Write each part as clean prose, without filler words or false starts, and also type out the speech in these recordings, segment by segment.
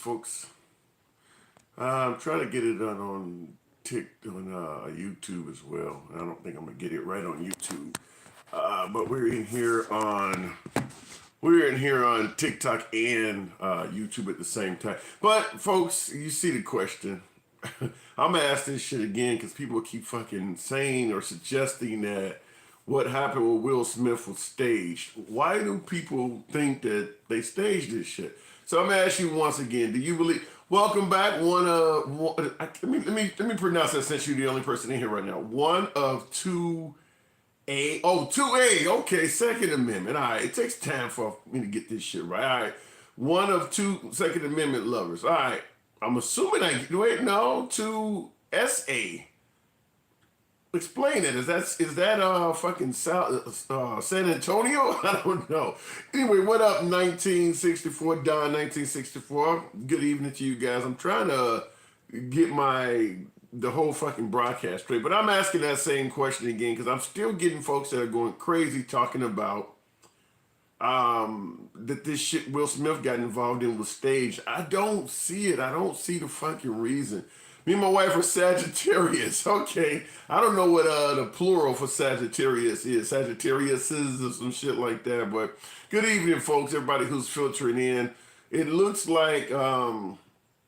folks. I'm trying to get it done on YouTube as well. I don't think I'm gonna get it right on YouTube, but we're in here on TikTok and YouTube at the same time. But folks, you see the question. I'm gonna ask this shit again because people keep fucking saying or suggesting that what happened with Will Smith was staged. Why do people think that they staged this shit? So I'm gonna ask you once again. Do you believe? Welcome back. Let me pronounce that since you're the only person in here right now. One of two A. Oh, 2A. Okay, Second Amendment. All right, it takes time for me to get this shit right. All right, one of two Second Amendment lovers. All right, I'm assuming wait, no, 2SA. Explain it. Is that fucking San Antonio? I don't know. Anyway, what up, 1964, Don 1964? Good evening to you guys. I'm trying to get the whole fucking broadcast straight, but I'm asking that same question again because I'm still getting folks that are going crazy talking about that this shit Will Smith got involved in was staged. I don't see it. I don't see the fucking reason. Me and my wife are Sagittarius. Okay. I don't know what the plural for Sagittarius is. Sagittariuses or some shit like that. But good evening, folks. Everybody who's filtering in. It looks like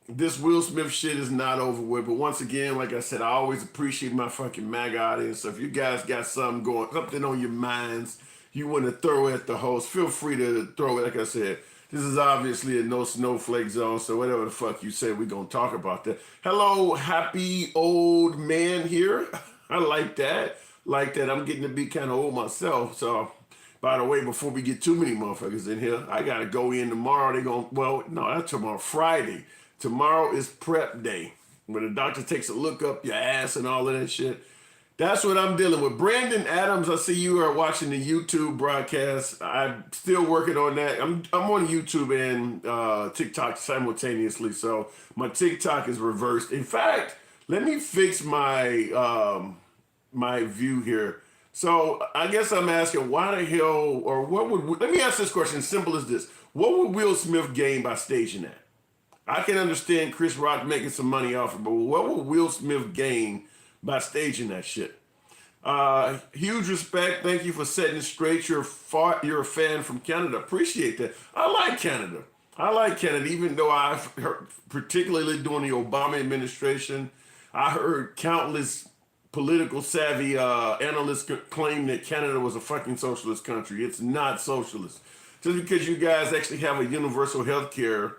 this Will Smith shit is not over with. But once again, like I said, I always appreciate my fucking MAGA audience. So if you guys got something on your minds you want to throw at the host, feel free to throw it. Like I said, this is obviously a no snowflake zone, so whatever the fuck you say, we're going to talk about that. Hello, happy old man here. I like that. Like that. I'm getting to be kind of old myself. So, by the way, before we get too many motherfuckers in here, I got to go in tomorrow. Well, no, that's tomorrow, Friday. Tomorrow is prep day, when the doctor takes a look up your ass and all of that shit. That's what I'm dealing with. Brandon Adams, I see you are watching the YouTube broadcast. I'm still working on that. I'm on YouTube and TikTok simultaneously, so my TikTok is reversed. In fact, let me fix my view here. So I guess I'm asking, why the hell, or let me ask this question, simple as this. What would Will Smith gain by staging that? I can understand Chris Rock making some money off it, but what would Will Smith gain by staging that shit? Huge respect. Thank you for setting it straight. You're a fan from Canada. Appreciate that. I like Canada, even though I've heard, particularly during the Obama administration, I heard countless political savvy analysts claim that Canada was a fucking socialist country. It's not socialist. Just because you guys actually have a universal health care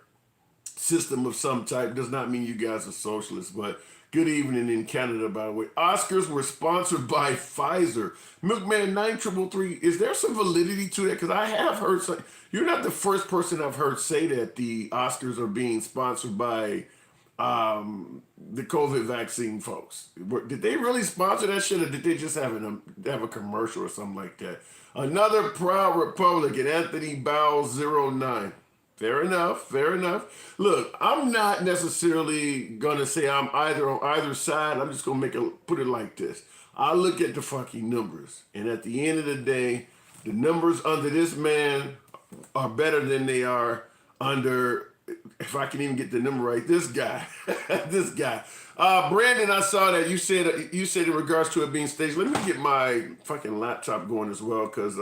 system of some type does not mean you guys are socialists. But good evening in Canada, by the way. Oscars were sponsored by Pfizer. Milkman 9333, is there some validity to that? Because I have heard you're not the first person I've heard say that the Oscars are being sponsored by the COVID vaccine folks. Did they really sponsor that shit, or did they just have a commercial or something like that? Another proud Republican, Anthony Bow09. Fair enough. Look, I'm not necessarily gonna say I'm either on either side. I'm just gonna put it like this. I look at the fucking numbers, and at the end of the day, the numbers under this man are better than they are under, if I can even get the number right, this guy. This guy. Brandon, I saw that you said in regards to it being staged. Let me get my fucking laptop going as well, because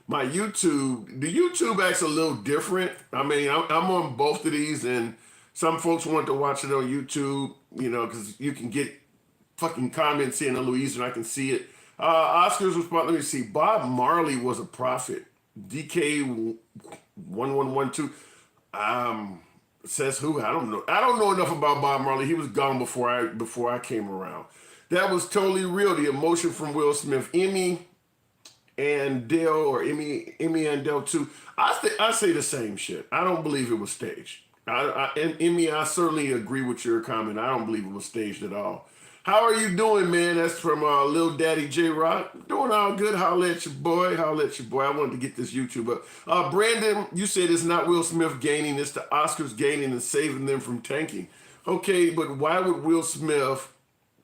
my the YouTube acts a little different. I mean, I'm on both of these, and some folks want to watch it on YouTube, because you can get fucking comments in a little easier, and I can see it. Oscars was, let me see, Bob Marley was a prophet. DK1112, says who? I don't know. I don't know enough about Bob Marley. He was gone before I came around. That was totally real. The emotion from Will Smith. Emmy and Dell too. I say the same shit. I don't believe it was staged. And Emmy, I certainly agree with your comment. I don't believe it was staged at all. How are you doing, man? That's from Lil Daddy J Rock. Doing all good. Holla at your boy. I wanted to get this YouTube up. Brandon, you said it's not Will Smith gaining. It's the Oscars gaining and saving them from tanking. Okay, but why would Will Smith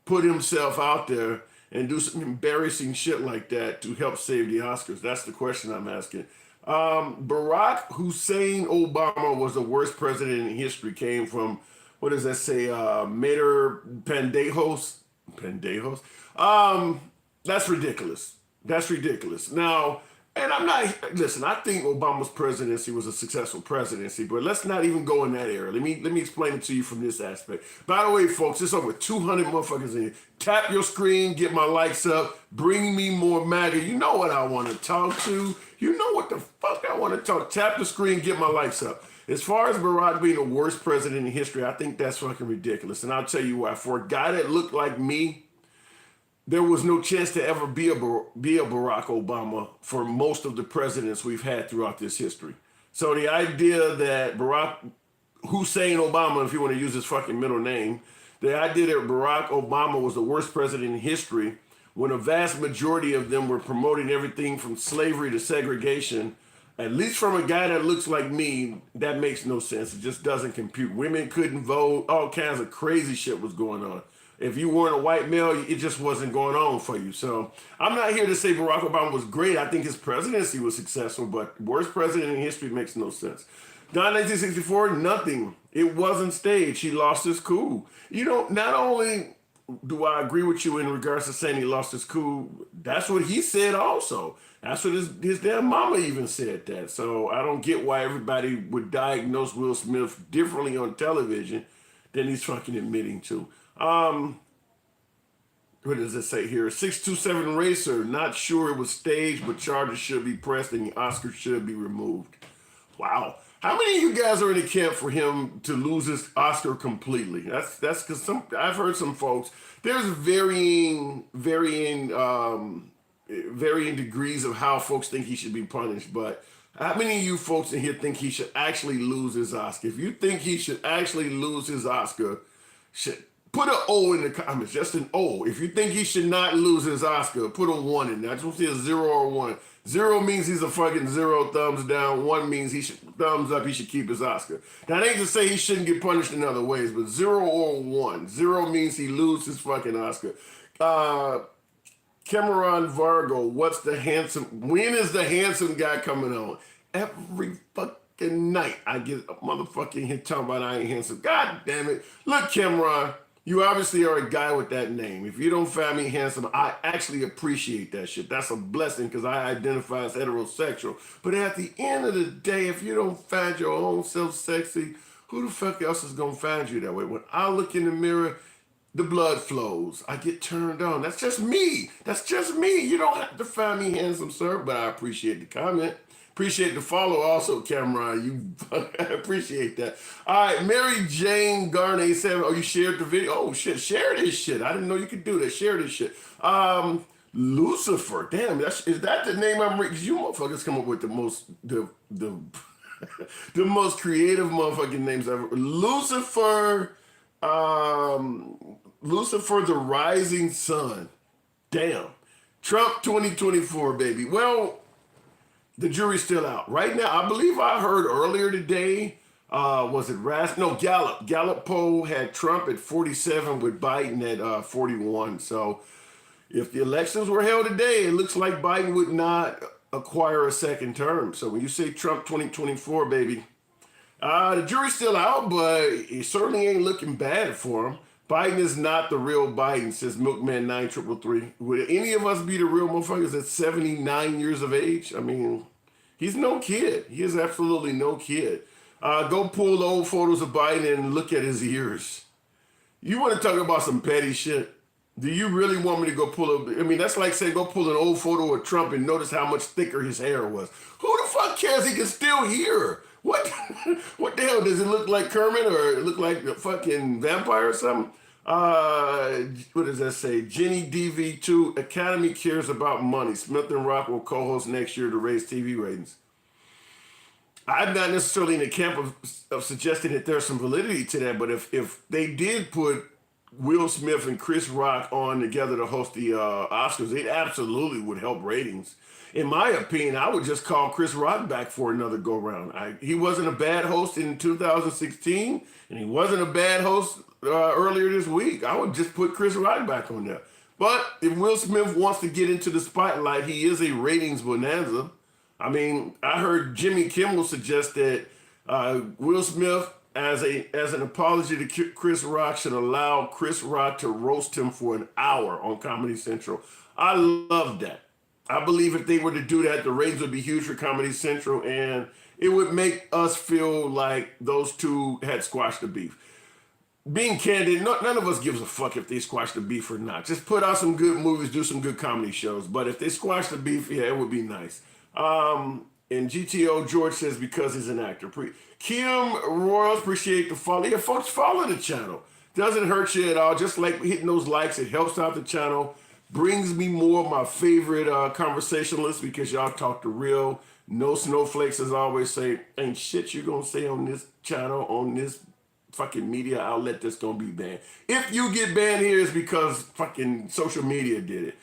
put himself out there and do some embarrassing shit like that to help save the Oscars? That's the question I'm asking. Barack Hussein Obama was the worst president in history. Came from, what does that say? Mater Pendejos. Pendejos. That's ridiculous. That's ridiculous. Now, and I'm not, listen, I think Obama's presidency was a successful presidency, but let's not even go in that era. Let me explain it to you from this aspect. By the way, folks, there's over 200 motherfuckers in here. Tap your screen, get my likes up, bring me more MAGA. You know what I want to talk to. You know what the fuck I want to talk. Tap the screen, get my likes up. As far as Barack being the worst president in history, I think that's fucking ridiculous. And I'll tell you why. For a guy that looked like me, there was no chance to ever be a Barack Obama for most of the presidents we've had throughout this history. So the idea that Barack Hussein Obama, if you want to use his fucking middle name, the idea that Barack Obama was the worst president in history when a vast majority of them were promoting everything from slavery to segregation, at least from a guy that looks like me, that makes no sense. It just doesn't compute. Women couldn't vote. All kinds of crazy shit was going on. If you weren't a white male, it just wasn't going on for you. So I'm not here to say Barack Obama was great. I think his presidency was successful, but worst president in history makes no sense. Don 1964, nothing. It wasn't staged. He lost his cool. You know, not only do I agree with you in regards to saying he lost his cool, that's what he said also. That's what his damn mama even said that. So I don't get why everybody would diagnose Will Smith differently on television than he's fucking admitting to. What does it say here? 627 Racer, not sure it was staged, but charges should be pressed and the Oscar should be removed. Wow. How many of you guys are in the camp for him to lose his Oscar completely? That's because I've heard some folks. There's varying degrees of how folks think he should be punished, but how many of you folks in here think he should actually lose his Oscar? If you think he should actually lose his Oscar, put an O in the comments, just an O. If you think he should not lose his Oscar, put a 1 in there. I just want to see a 0 or 1. 0 means he's a fucking 0 thumbs down. 1 means he should thumbs up, he should keep his Oscar. That ain't to say he shouldn't get punished in other ways, but 0 or 1. 0 means he loses his fucking Oscar. Cameron Vargo, when is the handsome guy coming on? Every fucking night I get a motherfucking hit talking about I ain't handsome. God damn it. Look, Cameron, you obviously are a guy with that name. If you don't find me handsome, I actually appreciate that shit. That's a blessing because I identify as heterosexual. But at the end of the day, if you don't find your own self sexy, who the fuck else is going to find you that way? When I look in the mirror, the blood flows. I get turned on. That's just me. That's just me. You don't have to find me handsome, sir, but I appreciate the comment. Appreciate the follow also, Cameron. I appreciate that. All right, Mary Jane Garney said, oh, you shared the video? Oh, shit, share this shit. I didn't know you could do that. Share this shit. Lucifer. Damn, is that the name I'm reading? You motherfuckers come up with the most creative motherfucking names ever. Lucifer, Lucifer the Rising Sun. Damn. Trump 2024, baby. Well, the jury's still out. Right now, I believe I heard earlier today, was it Gallup. Gallup poll had Trump at 47 with Biden at 41. So if the elections were held today, it looks like Biden would not acquire a second term. So when you say Trump 2024, baby, the jury's still out, but it certainly ain't looking bad for him. Biden is not the real Biden, says Milkman 9333. Would any of us be the real motherfuckers at 79 years of age? I mean, he's no kid. He is absolutely no kid. Go pull old photos of Biden and look at his ears. You want to talk about some petty shit? Do you really want me to go pull up? I mean, that's like saying go pull an old photo of Trump and notice how much thicker his hair was. Who the fuck cares? He can still hear. What? What the hell? Does it look like Kermit or it look like a fucking vampire or something? What does that say? Jenny DV2, Academy cares about money. Smith and Rock will co-host next year to raise TV ratings. I'm not necessarily in the camp of suggesting that there's some validity to that, but if they did put Will Smith and Chris Rock on together to host the Oscars, it absolutely would help ratings. In my opinion, I would just call Chris Rock back for another go-round. He wasn't a bad host in 2016, and he wasn't a bad host earlier this week. I would just put Chris Rock back on there. But if Will Smith wants to get into the spotlight, he is a ratings bonanza. I mean, I heard Jimmy Kimmel suggest that Will Smith, as an apology to Chris Rock, should allow Chris Rock to roast him for an hour on Comedy Central. I love that. I believe if they were to do that, the ratings would be huge for Comedy Central, and it would make us feel like those two had squashed the beef. Being candid, none of us gives a fuck if they squash the beef or not. Just put out some good movies, do some good comedy shows. But if they squash the beef, yeah, it would be nice. And GTO George says because he's an actor. Kim Royals, appreciate the follow. Yeah, folks, follow the channel. Doesn't hurt you at all. Just like hitting those likes, it helps out the channel. Brings me more of my favorite conversationalists because y'all talk the real. No snowflakes, as I always say. Ain't shit you gonna say on this channel, on this fucking media outlet that's gonna be banned. If you get banned here, it's because fucking social media did it.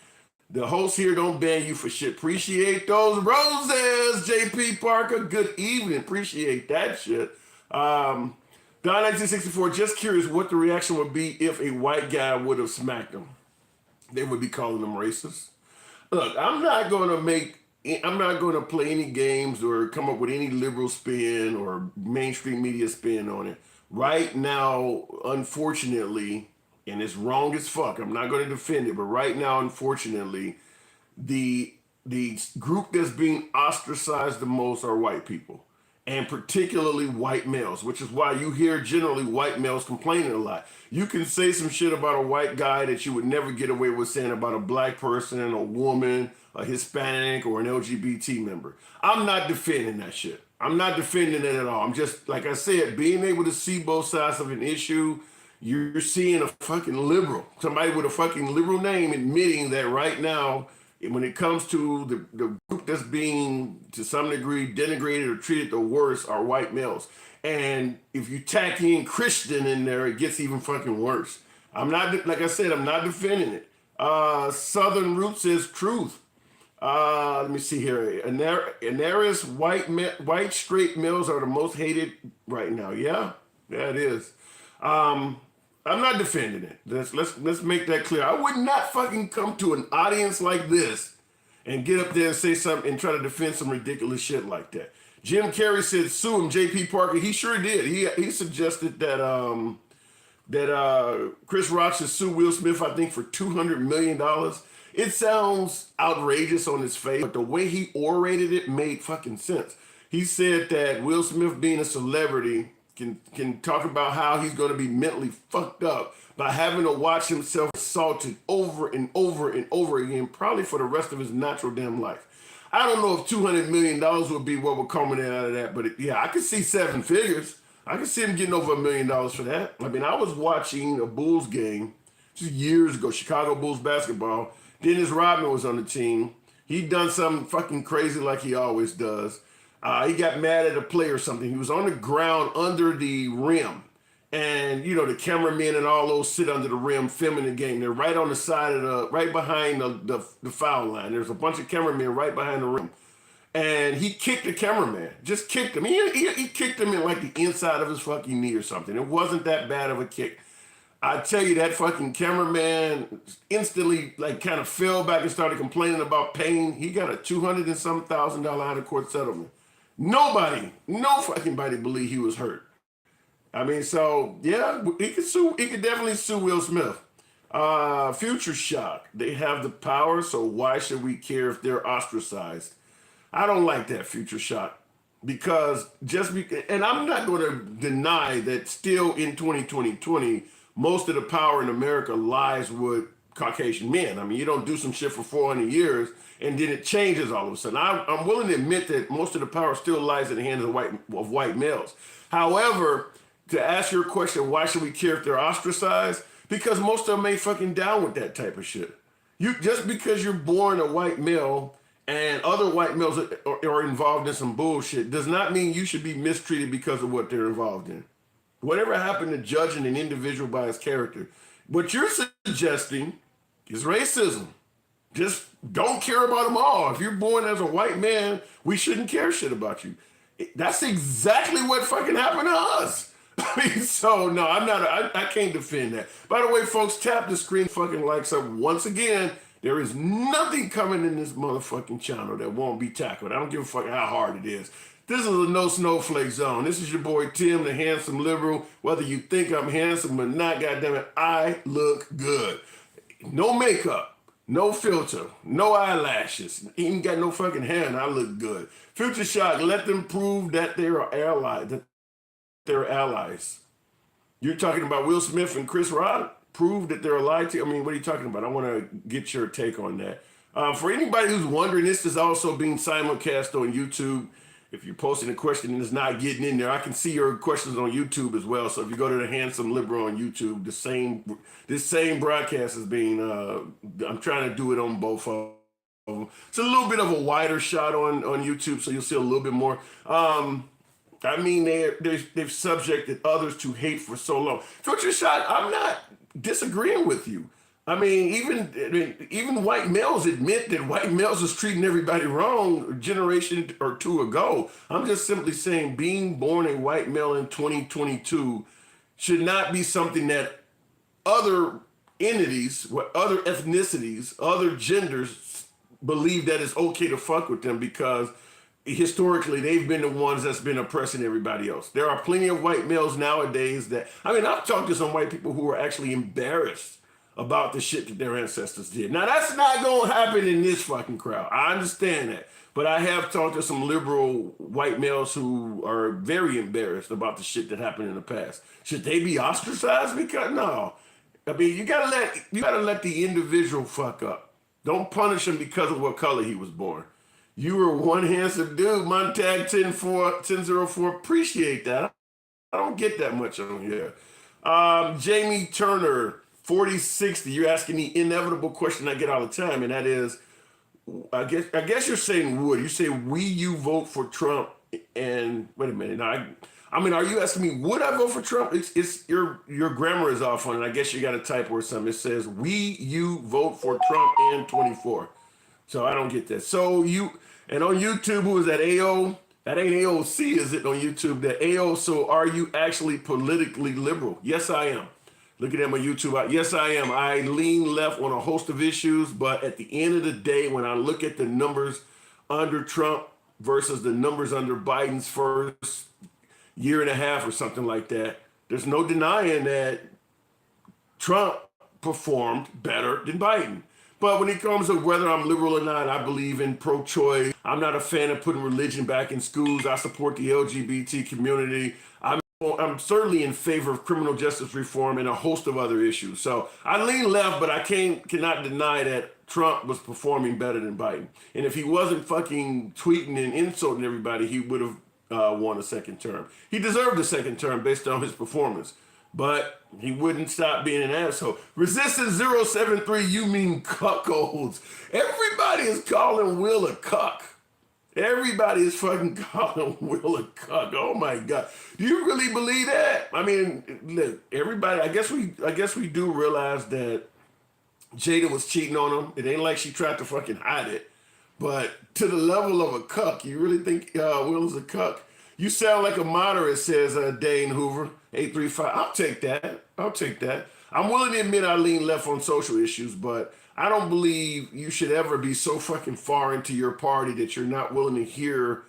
The hosts here don't ban you for shit. Appreciate those roses, JP Parker. Good evening. Appreciate that shit. Don 1964, just curious what the reaction would be if a white guy would have smacked him. They would be calling them racist. Look, I'm not going to play any games or come up with any liberal spin or mainstream media spin on it. Right now, unfortunately, and it's wrong as fuck, I'm not going to defend it, but right now, unfortunately, the group that's being ostracized the most are white people, and particularly white males, which is why you hear generally white males complaining a lot. You can say some shit about a white guy that you would never get away with saying about a black person, a woman, a Hispanic, or an LGBT member. I'm not defending that shit. I'm not defending it at all. I'm just, like I said, being able to see both sides of an issue. You're seeing a fucking liberal, somebody with a fucking liberal name admitting that right now, when it comes to the group that's being, to some degree, denigrated or treated the worst are white males. And if you tack in Christian in there, it gets even fucking worse. I'm not, like I said, I'm not defending it. Southern Roots says truth. Let me see here. Anaris, white straight males are the most hated right now. Yeah, it is. I'm not defending it. Let's make that clear. I would not fucking come to an audience like this and get up there and say something and try to defend some ridiculous shit like that. Jim Carrey said sue him. JP Parker, he sure did. He suggested that Chris Rock should sue Will Smith, I think, for $200 million. It sounds outrageous on his face, but the way he orated it made fucking sense. He said that Will Smith, being a celebrity, can talk about how he's going to be mentally fucked up by having to watch himself assaulted over and over and over again, probably for the rest of his natural damn life. I don't know if $200 million would be what would culminate out of that, but yeah, I could see seven figures. I could see him getting over $1 million for that. I mean, I was watching a Bulls game just years ago, Chicago Bulls basketball. Dennis Rodman was on the team. He'd done something fucking crazy like he always does. He got mad at a play or something. He was on the ground under the rim. And, you know, the cameramen and all those sit under the rim filming the game. They're right on the side of right behind the foul line. There's a bunch of cameramen right behind the rim. And he kicked the cameraman. Just kicked him. He kicked him in like the inside of his fucking knee or something. It wasn't that bad of a kick. I tell you, that fucking cameraman instantly like kind of fell back and started complaining about pain. He got a $200 and some thousand out of court settlement. No fucking body believed he was hurt. I mean, so yeah, he could definitely sue Will Smith. Future Shock, they have the power, so why should we care if they're ostracized? I don't like that, Future Shock, because and I'm not going to deny that still in 2020, most of the power in America lies with Caucasian men. I mean, you don't do some shit for 400 years and then it changes all of a sudden. I'm willing to admit that most of the power still lies in the hands of white males. However, to ask your question, why should we care if they're ostracized? Because most of them ain't fucking down with that type of shit. Just because you're born a white male and other white males are involved in some bullshit does not mean you should be mistreated because of what they're involved in. Whatever happened to judging an individual by his character? What you're suggesting is racism. Just don't care about them all. If you're born as a white man, we shouldn't care shit about you. That's exactly what fucking happened to us. I mean, so no, I can't defend that. By the way, folks, tap the screen fucking likes up once again. There is nothing coming in this motherfucking channel that won't be tackled. I don't give a fuck how hard it is. This is a no snowflake zone. This is your boy Tim, the handsome liberal. Whether you think I'm handsome or not, goddammit, I look good. No makeup, no filter, no eyelashes, even got no fucking hair, and I look good. Future Shock, let them prove that they are allies. That they're allies. You're talking about Will Smith and Chris Rock? Prove that they're allied to? I mean, what are you talking about? I want to get your take on that. For anybody who's wondering, this is also being simulcast on YouTube. If you're posting a question and it's not getting in there, I can see your questions on YouTube as well. So if you go to the Handsome Liberal on YouTube, this same broadcast is being, I'm trying to do it on both of them. It's a little bit of a wider shot on YouTube, so you'll see a little bit more. I mean, they've subjected others to hate for so long. Future Shot, I'm not disagreeing with you. I mean, even white males admit that white males was treating everybody wrong a generation or two ago. I'm just simply saying being born a white male in 2022 should not be something that other entities, other ethnicities, other genders believe that it's okay to fuck with them because historically they've been the ones that's been oppressing everybody else. There are plenty of white males nowadays that, I mean, I've talked to some white people who are actually embarrassed about the shit that their ancestors did. Now, that's not going to happen in this fucking crowd. I understand that. But I have talked to some liberal white males who are very embarrassed about the shit that happened in the past. Should they be ostracized? Because no. I mean, you gotta let the individual fuck up. Don't punish him because of what color he was born. You were one handsome dude. Montag 1004. Appreciate that. I don't get that much on here. Jamie Turner, 4060. You're asking the inevitable question I get all the time, and that is, I guess you're saying would. You say, you vote for Trump? And wait a minute. Now, I mean, are you asking me, would I vote for Trump? It's your grammar is off on it. I guess you got a typo or something. It says, you vote for Trump and 24. So I don't get that. So and on YouTube, who is that, AO? That ain't AOC, is it, on YouTube? That AO, so are you actually politically liberal? Yes, I am. Looking at my YouTube, yes, I am. I lean left on a host of issues, but at the end of the day, when I look at the numbers under Trump versus the numbers under Biden's first year and a half or something like that, there's no denying that Trump performed better than Biden. But when it comes to whether I'm liberal or not, I believe in pro-choice. I'm not a fan of putting religion back in schools. I support the LGBT community. I'm certainly in favor of criminal justice reform and a host of other issues. So I lean left, but I cannot deny that Trump was performing better than Biden. And if he wasn't fucking tweeting and insulting everybody, he would have won a second term. He deserved a second term based on his performance, but he wouldn't stop being an asshole. Resistance 073, you mean cuckolds. Everybody is calling Will a cuck. Everybody is fucking calling Will a cuck. Oh my God. Do you really believe that? I mean, look, everybody, I guess we do realize that Jada was cheating on him. It ain't like she tried to fucking hide it. But to the level of a cuck, you really think Will is a cuck? You sound like a moderate, says Dane Hoover, 835. I'll take that. I'm willing to admit I lean left on social issues, but I don't believe you should ever be so fucking far into your party that you're not willing to hear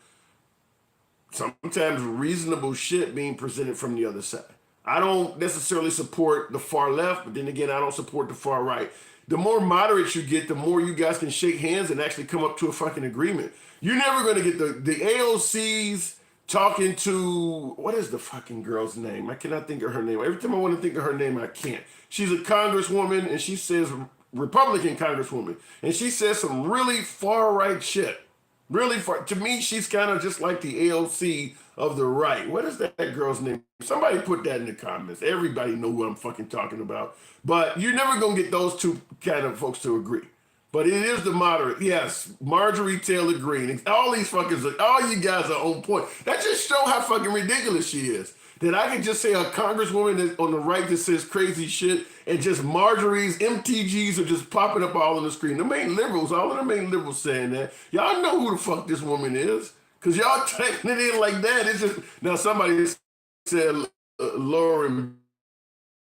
sometimes reasonable shit being presented from the other side. I don't necessarily support the far left, but then again, I don't support the far right. The more moderate you get, the more you guys can shake hands and actually come up to a fucking agreement. You're never going to get the AOCs talking to, what is the fucking girl's name? I cannot think of her name. Every time I want to think of her name, I can't. She's a congresswoman, and she says, Republican congresswoman, and she says some really far right shit. Really far. To me, she's kind of just like the AOC of the right. What is that girl's name? Somebody put that in the comments. Everybody know who I'm fucking talking about. But you're never going to get those two kind of folks to agree. But it is the moderate. Yes, Marjorie Taylor Greene. All these fuckers, all you guys are on point. That just show how fucking ridiculous she is. That I can just say a congresswoman that on the right that says crazy shit, and just Marjorie's MTGs are just popping up all on the screen. The main liberals, all of the main liberals saying that. Y'all know who the fuck this woman is. Because y'all taking it in like that. It's just, now somebody said Lauren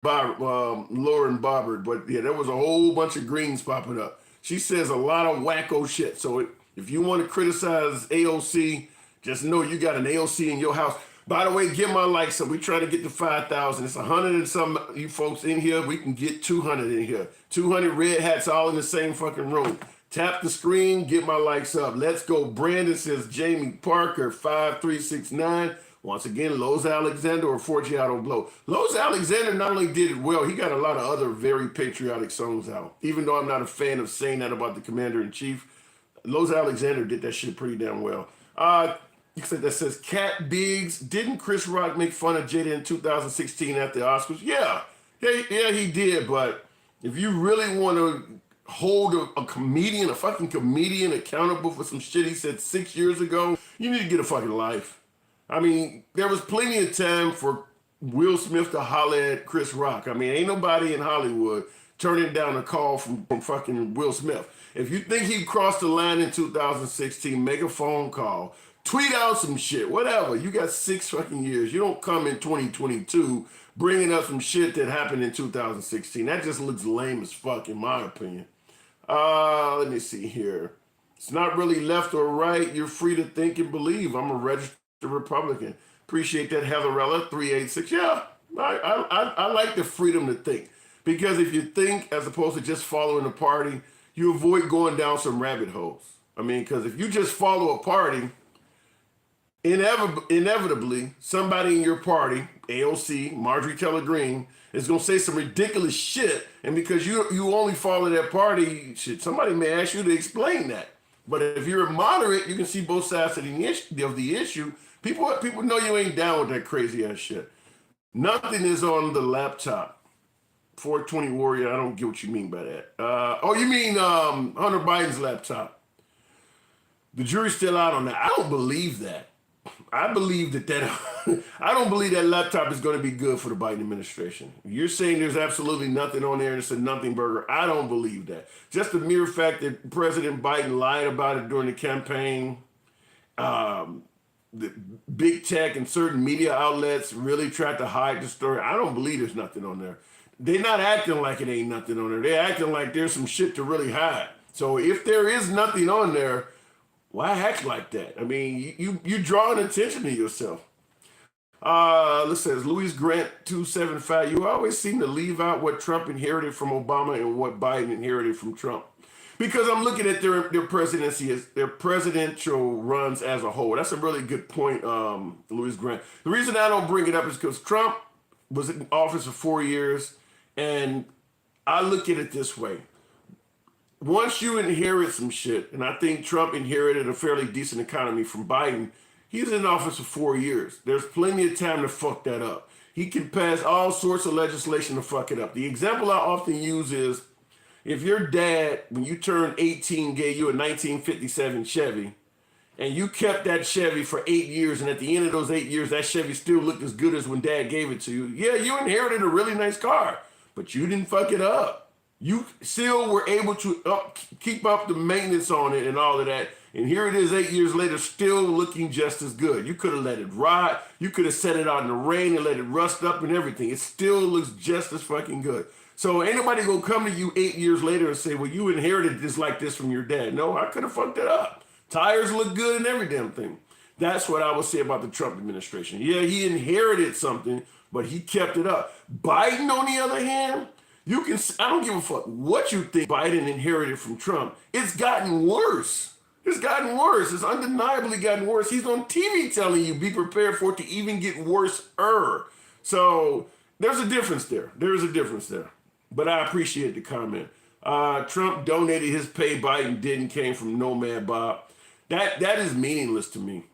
Bobbert, but yeah, there was a whole bunch of greens popping up. She says a lot of wacko shit. So if you want to criticize AOC, just know you got an AOC in your house. By the way, get my likes up. We trying to get to 5,000. It's 100 and some you folks in here. We can get 200 in here. 200 red hats all in the same fucking room. Tap the screen, get my likes up. Let's go. Brandon says Jamie Parker 5369. Once again, Los Alexander or Forgiato Blow. Los Alexander not only did it well, he got a lot of other very patriotic songs out. Even though I'm not a fan of saying that about the Commander-in-Chief, Los Alexander did that shit pretty damn well. You said that says Cat Biggs. Didn't Chris Rock make fun of Jada in 2016 at the Oscars? Yeah, he did. But if you really want to hold a comedian, a fucking comedian accountable for some shit he said 6 years ago, you need to get a fucking life. I mean, there was plenty of time for Will Smith to holler at Chris Rock. I mean, ain't nobody in Hollywood turning down a call from fucking Will Smith. If you think he crossed the line in 2016, make a phone call, tweet out some shit, whatever. You got 6 fucking years. You don't come in 2022 bringing up some shit that happened in 2016. That just looks lame as fuck, in my opinion. Let me see here. It's not really left or right. You're free to think and believe. I'm a registered Republican. Appreciate that, Heatherella 386. Yeah, I like the freedom to think, because if you think as opposed to just following a party, you avoid going down some rabbit holes. I mean, because if you just follow a party, inevitably somebody in your party, AOC, Marjorie Taylor Greene, is gonna say some ridiculous shit, and because you only follow that party, shit, somebody may ask you to explain that. But if you're a moderate, you can see both sides of the issue. People know you ain't down with that crazy ass shit. Nothing is on the laptop. 420 Warrior, I don't get what you mean by that. Oh, you mean Hunter Biden's laptop. The jury's still out on that. I don't believe that. I believe that I don't believe that laptop is going to be good for the Biden administration. You're saying there's absolutely nothing on there and it's a nothing burger. I don't believe that. Just the mere fact that President Biden lied about it during the campaign, the big tech and certain media outlets really tried to hide the story. I don't believe there's nothing on there. They're not acting like it ain't nothing on there. They're acting like there's some shit to really hide. So if there is nothing on there, why act like that? I mean, you drawing attention to yourself. Let's say Louis Grant 275. You always seem to leave out what Trump inherited from Obama and what Biden inherited from Trump. Because I'm looking at their presidency, their presidential runs as a whole. That's a really good point, Louis Grant. The reason I don't bring it up is because Trump was in office for 4 years, and I look at it this way. Once you inherit some shit, and I think Trump inherited a fairly decent economy from Biden, he's in office for 4 years. There's plenty of time to fuck that up. He can pass all sorts of legislation to fuck it up. The example I often use is, if your dad, when you turned 18, gave you a 1957 Chevy, and you kept that Chevy for 8 years, and at the end of those 8 years, that Chevy still looked as good as when dad gave it to you, yeah, you inherited a really nice car, but you didn't fuck it up. You still were able to keep up the maintenance on it and all of that. And here it is 8 years later, still looking just as good. You could have let it rot. You could have set it out in the rain and let it rust up and everything. It still looks just as fucking good. So ain't nobody gonna come to you 8 years later and say, well, you inherited this like this from your dad. No, I could have fucked it up. Tires look good and every damn thing. That's what I would say about the Trump administration. Yeah, he inherited something, but he kept it up. Biden, on the other hand, I don't give a fuck what you think Biden inherited from Trump. It's gotten worse. It's gotten worse. It's undeniably gotten worse. He's on TV telling you, be prepared for it to even get worse. So there's a difference there. There's a difference there. But I appreciate the comment. Trump donated his pay, Biden didn't, came from Nomad Bob. That is meaningless to me.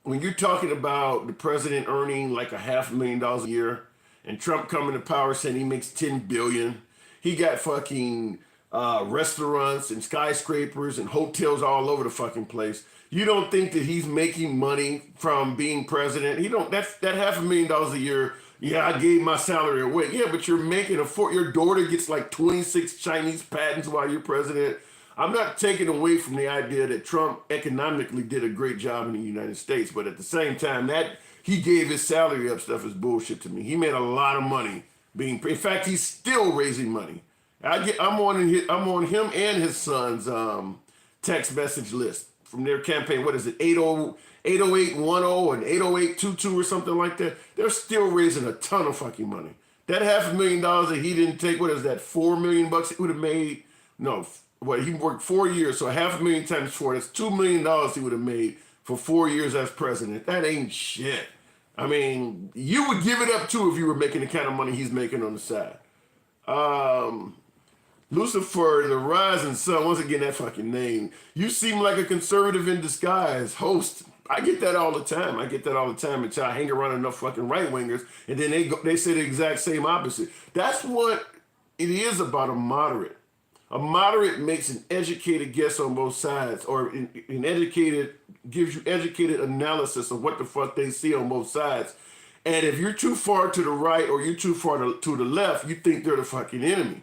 When you're talking about the president earning like $500,000 a year, and Trump coming to power saying he makes $10 billion. He got fucking restaurants and skyscrapers and hotels all over the fucking place. You don't think that he's making money from being president? That $500,000 a year. Yeah, I gave my salary away. Yeah, but you're making your daughter gets like 26 Chinese patents while you're president. I'm not taking away from the idea that Trump economically did a great job in the United States, but at the same time, that he gave his salary up stuff is bullshit to me. He made a lot of money in fact, he's still raising money. I'm on him and his son's text message list from their campaign. What is it? 80810 and 80822 or something like that. They're still raising a ton of fucking money. That $500,000 that he didn't take, what is that? $4 million he would have made? No, what he worked 4 years, so $500,000 times four, that's $2 million he would have made for 4 years as president. That ain't shit. I mean, you would give it up too if you were making the kind of money he's making on the side. Lucifer, the rising sun, once again, that fucking name. You seem like a conservative in disguise, host. I get that all the time. Until I hang around enough fucking right wingers, and then they say the exact same opposite. That's what it is about a moderate. A moderate makes an educated guess on both sides, or an educated gives you educated analysis of what the fuck they see on both sides. And if you're too far to the right or you're too far to the left, you think they're the fucking enemy.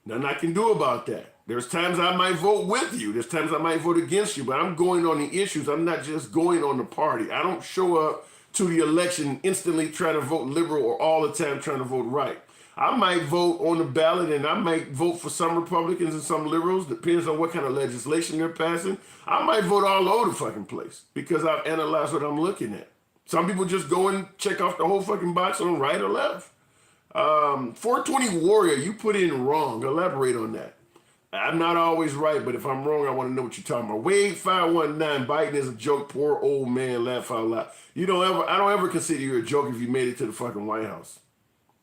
Nothing I can do about that. There's times I might vote with you. There's times I might vote against you, but I'm going on the issues. I'm not just going on the party. I don't show up to the election instantly trying to vote liberal or all the time trying to vote right. I might vote on the ballot and I might vote for some Republicans and some liberals, depends on what kind of legislation they're passing. I might vote all over the fucking place because I've analyzed what I'm looking at. Some people just go and check off the whole fucking box on right or left. 420 Warrior, you put in wrong. Elaborate on that. I'm not always right, but if I'm wrong, I want to know what you're talking about. Wade 519, Biden is a joke. Poor old man, laugh out loud. I don't ever consider you a joke if you made it to the fucking White House.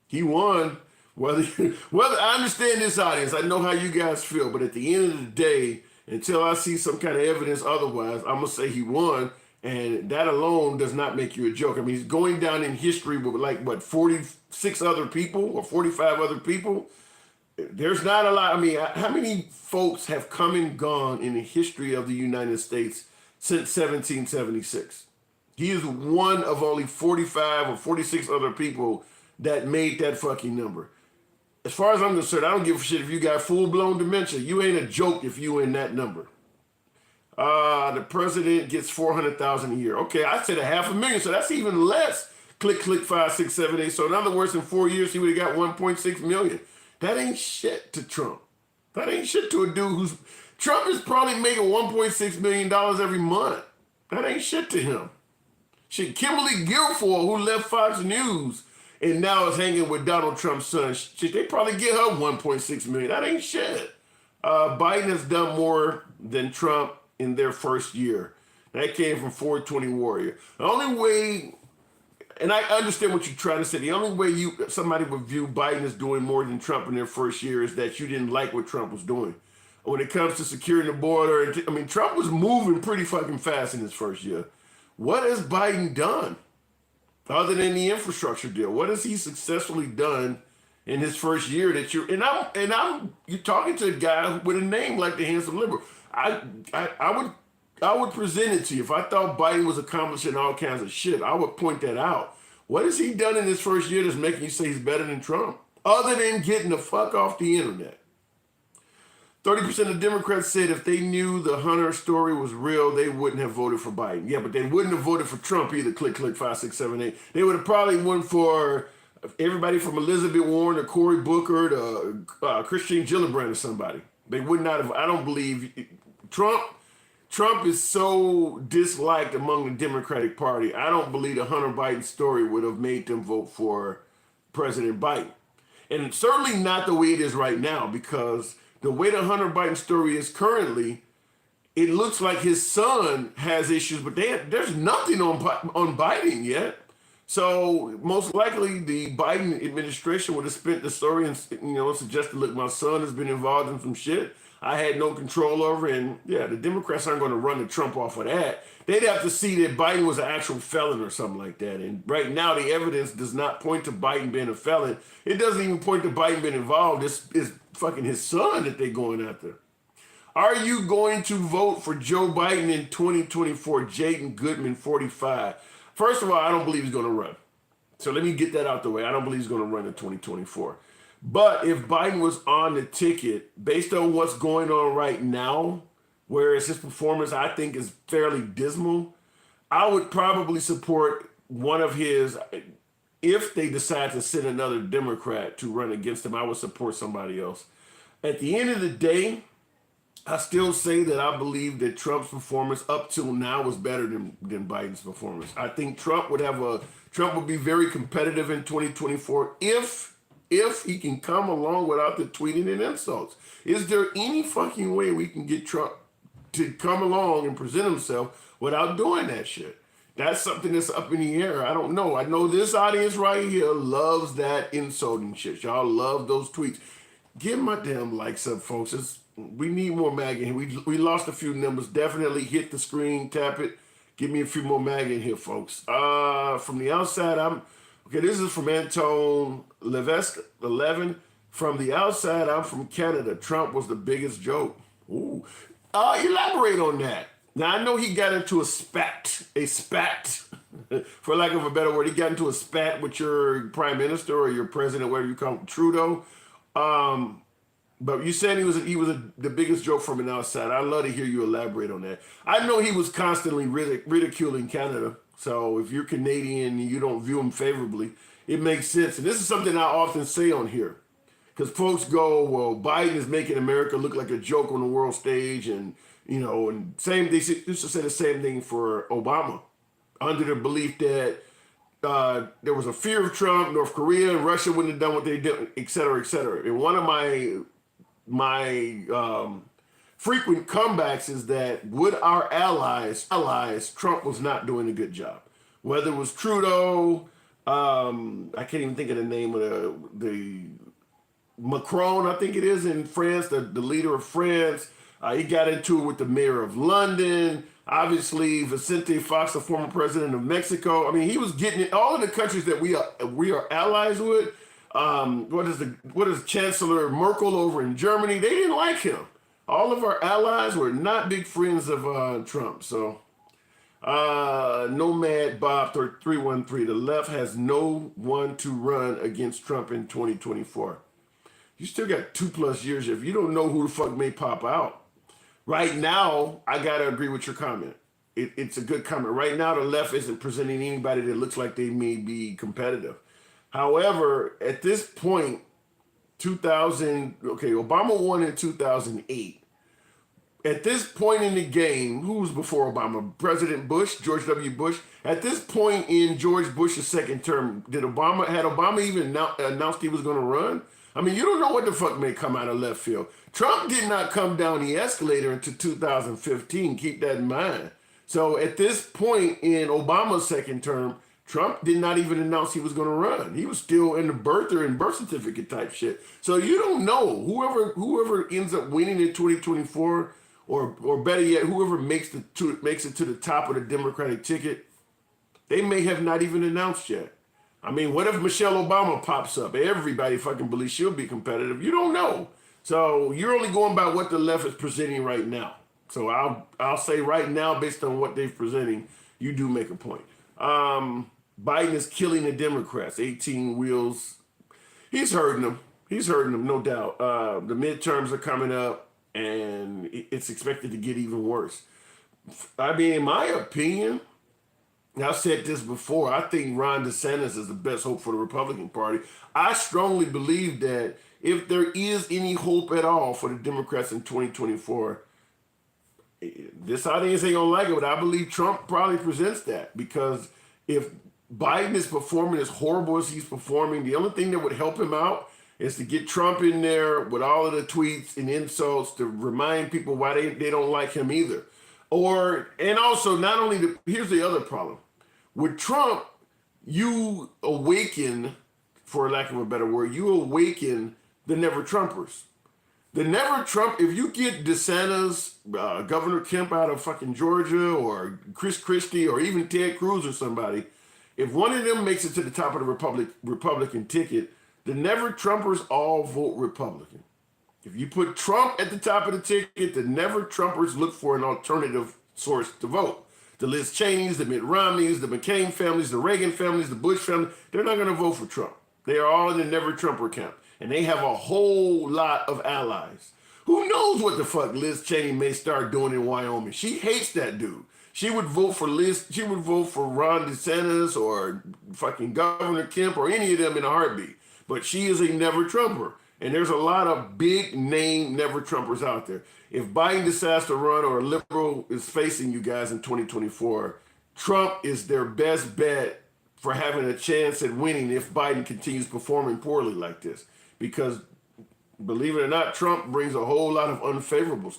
He won. Whether I understand this audience, I know how you guys feel, but at the end of the day, until I see some kind of evidence otherwise, I'm gonna say he won, and that alone does not make you a joke. I mean, he's going down in history with 46 other people or 45 other people. There's not a lot. I mean, how many folks have come and gone in the history of the United States since 1776? He is one of only 45 or 46 other people that made that fucking number. As far as I'm concerned, I don't give a shit if you got full-blown dementia. You ain't a joke if you in that number. The president gets $400,000 a year. Okay, I said $500,000, so that's even less. Click, 5, 6, 7, 8. So in other words, in 4 years, he would have got 1.6 million. That ain't shit to Trump. That ain't shit to a dude Trump is probably making $1.6 million every month. That ain't shit to him. Shit, Kimberly Guilfoyle, who left Fox News and now is hanging with Donald Trump's son, shit, they probably get her $1.6 million. That ain't shit. Biden has done more than Trump in their first year. That came from 420 Warrior. The only way, and I understand what you're trying to say, the only way somebody would view Biden as doing more than Trump in their first year is that you didn't like what Trump was doing. When it comes to securing the border, Trump was moving pretty fucking fast in his first year. What has Biden done other than the infrastructure deal? What has he successfully done in his first year that you're talking to a guy with a name like the handsome liberal? I would present it to you. If I thought Biden was accomplishing all kinds of shit, I would point that out. What has he done in his first year that's making you say he's better than Trump? Other than getting the fuck off the internet. 30% of Democrats said if they knew the Hunter story was real, they wouldn't have voted for Biden. Yeah, but they wouldn't have voted for Trump either. Click, 5, 6, 7, 8. They would have probably went for everybody from Elizabeth Warren to Cory Booker to Christine Gillibrand or somebody. They would not have. I don't believe Trump is so disliked among the Democratic Party. I don't believe the Hunter Biden story would have made them vote for President Biden. And certainly not the way it is right now, because the way the Hunter Biden story is currently, it looks like his son has issues, but there's nothing on Biden yet. So most likely the Biden administration would have spent the story and suggested, look, my son has been involved in some shit I had no control over, and yeah, the Democrats aren't going to run the Trump off of that. They'd have to see that Biden was an actual felon or something like that. And right now, the evidence does not point to Biden being a felon. It doesn't even point to Biden being involved. It's fucking his son that they're going after. Are you going to vote for Joe Biden in 2024? Jaden Goodman, 45. First of all, I don't believe he's going to run. So let me get that out the way. I don't believe he's going to run in 2024. But if Biden was on the ticket, based on what's going on right now, whereas his performance, I think, is fairly dismal, I would probably support one of his, if they decide to send another Democrat to run against him, I would support somebody else. At the end of the day, I still say that I believe that Trump's performance up till now was better than Biden's performance. I think Trump would be very competitive in 2024 if he can come along without the tweeting and insults. Is there any fucking way we can get Trump to come along and present himself without doing that shit? That's something that's up in the air. I don't know. I know this audience right here loves that insulting shit. Y'all love those tweets. Give my damn likes up, folks. We need more MAGA here. We lost a few numbers. Definitely hit the screen, tap it. Give me a few more MAGA in here, folks. From the outside, okay, this is from Anton Levesque, 11. From the outside, I'm from Canada. Trump was the biggest joke. Ooh. Elaborate on that. Now, I know he got into a spat, for lack of a better word. He got into a spat with your prime minister or your president, whatever you call him, Trudeau. But you said he was the biggest joke from an outside. I'd love to hear you elaborate on that. I know he was constantly ridiculing Canada. So if you're Canadian and you don't view him favorably, it makes sense. And this is something I often say on here. Because folks go, well, Biden is making America look like a joke on the world stage. And, and they used to say the same thing for Obama. Under the belief that there was a fear of Trump, North Korea and Russia wouldn't have done what they did, et cetera, et cetera. And one of my frequent comebacks is that with our allies, Trump was not doing a good job. Whether it was Trudeau, I can't even think of the name of the Macron, I think it is in France, the leader of France. He got into it with the mayor of London. Obviously, Vicente Fox, the former president of Mexico. I mean, he was getting it. All of the countries that we are allies with. What is Chancellor Merkel over in Germany? They didn't like him. All of our allies were not big friends of Trump. So, Nomad Bob 313, the left has no one to run against Trump in 2024. You still got 2+ years. If you don't know who the fuck may pop out. Right now, I gotta agree with your comment. It's a good comment. Right now, the left isn't presenting anybody that looks like they may be competitive. However, at this point, Obama won in 2008. At this point in the game, who was before Obama? President Bush, George W. Bush. At this point in George Bush's second term, had Obama even announced he was going to run? I mean, you don't know what the fuck may come out of left field. Trump did not come down the escalator until 2015. Keep that in mind. So at this point in Obama's second term, Trump did not even announce he was going to run. He was still in the birther and birth certificate type shit. So you don't know. Whoever ends up winning in 2024, or better yet, whoever makes it to the top of the Democratic ticket, they may have not even announced yet. I mean, what if Michelle Obama pops up? Everybody fucking believes she'll be competitive. You don't know. So you're only going by what the left is presenting right now. So I'll say right now, based on what they're presenting, you do make a point. Biden is killing the Democrats. 18 wheels. He's hurting them. No doubt. The midterms are coming up, and it's expected to get even worse. I mean, in my opinion, I've said this before, I think Ron DeSantis is the best hope for the Republican Party. I strongly believe that if there is any hope at all for the Democrats in 2024, this audience ain't gonna like it, but I believe Trump probably presents that, because if Biden is performing as horrible as he's performing, the only thing that would help him out is to get Trump in there with all of the tweets and insults to remind people why they don't like him either. And also, not only, here's the other problem. With Trump, you awaken, for lack of a better word, the never-Trumpers. If you get DeSantis, Governor Kemp out of fucking Georgia, or Chris Christie, or even Ted Cruz or somebody, if one of them makes it to the top of the Republican ticket, the never-Trumpers all vote Republican. If you put Trump at the top of the ticket, the never-Trumpers look for an alternative source to vote. The Liz Cheneys, the Mitt Romneys, the McCain families, the Reagan families, the Bush family, they're not going to vote for Trump. They are all in the never-Trumper camp. And they have a whole lot of allies. Who knows what the fuck Liz Cheney may start doing in Wyoming? She hates that dude. She would vote for Ron DeSantis or fucking Governor Kemp or any of them in a heartbeat. But she is a never-Trumper. And there's a lot of big name never Trumpers out there. If Biden decides to run or a liberal is facing you guys in 2024, Trump is their best bet for having a chance at winning if Biden continues performing poorly like this. Because believe it or not, Trump brings a whole lot of unfavorables.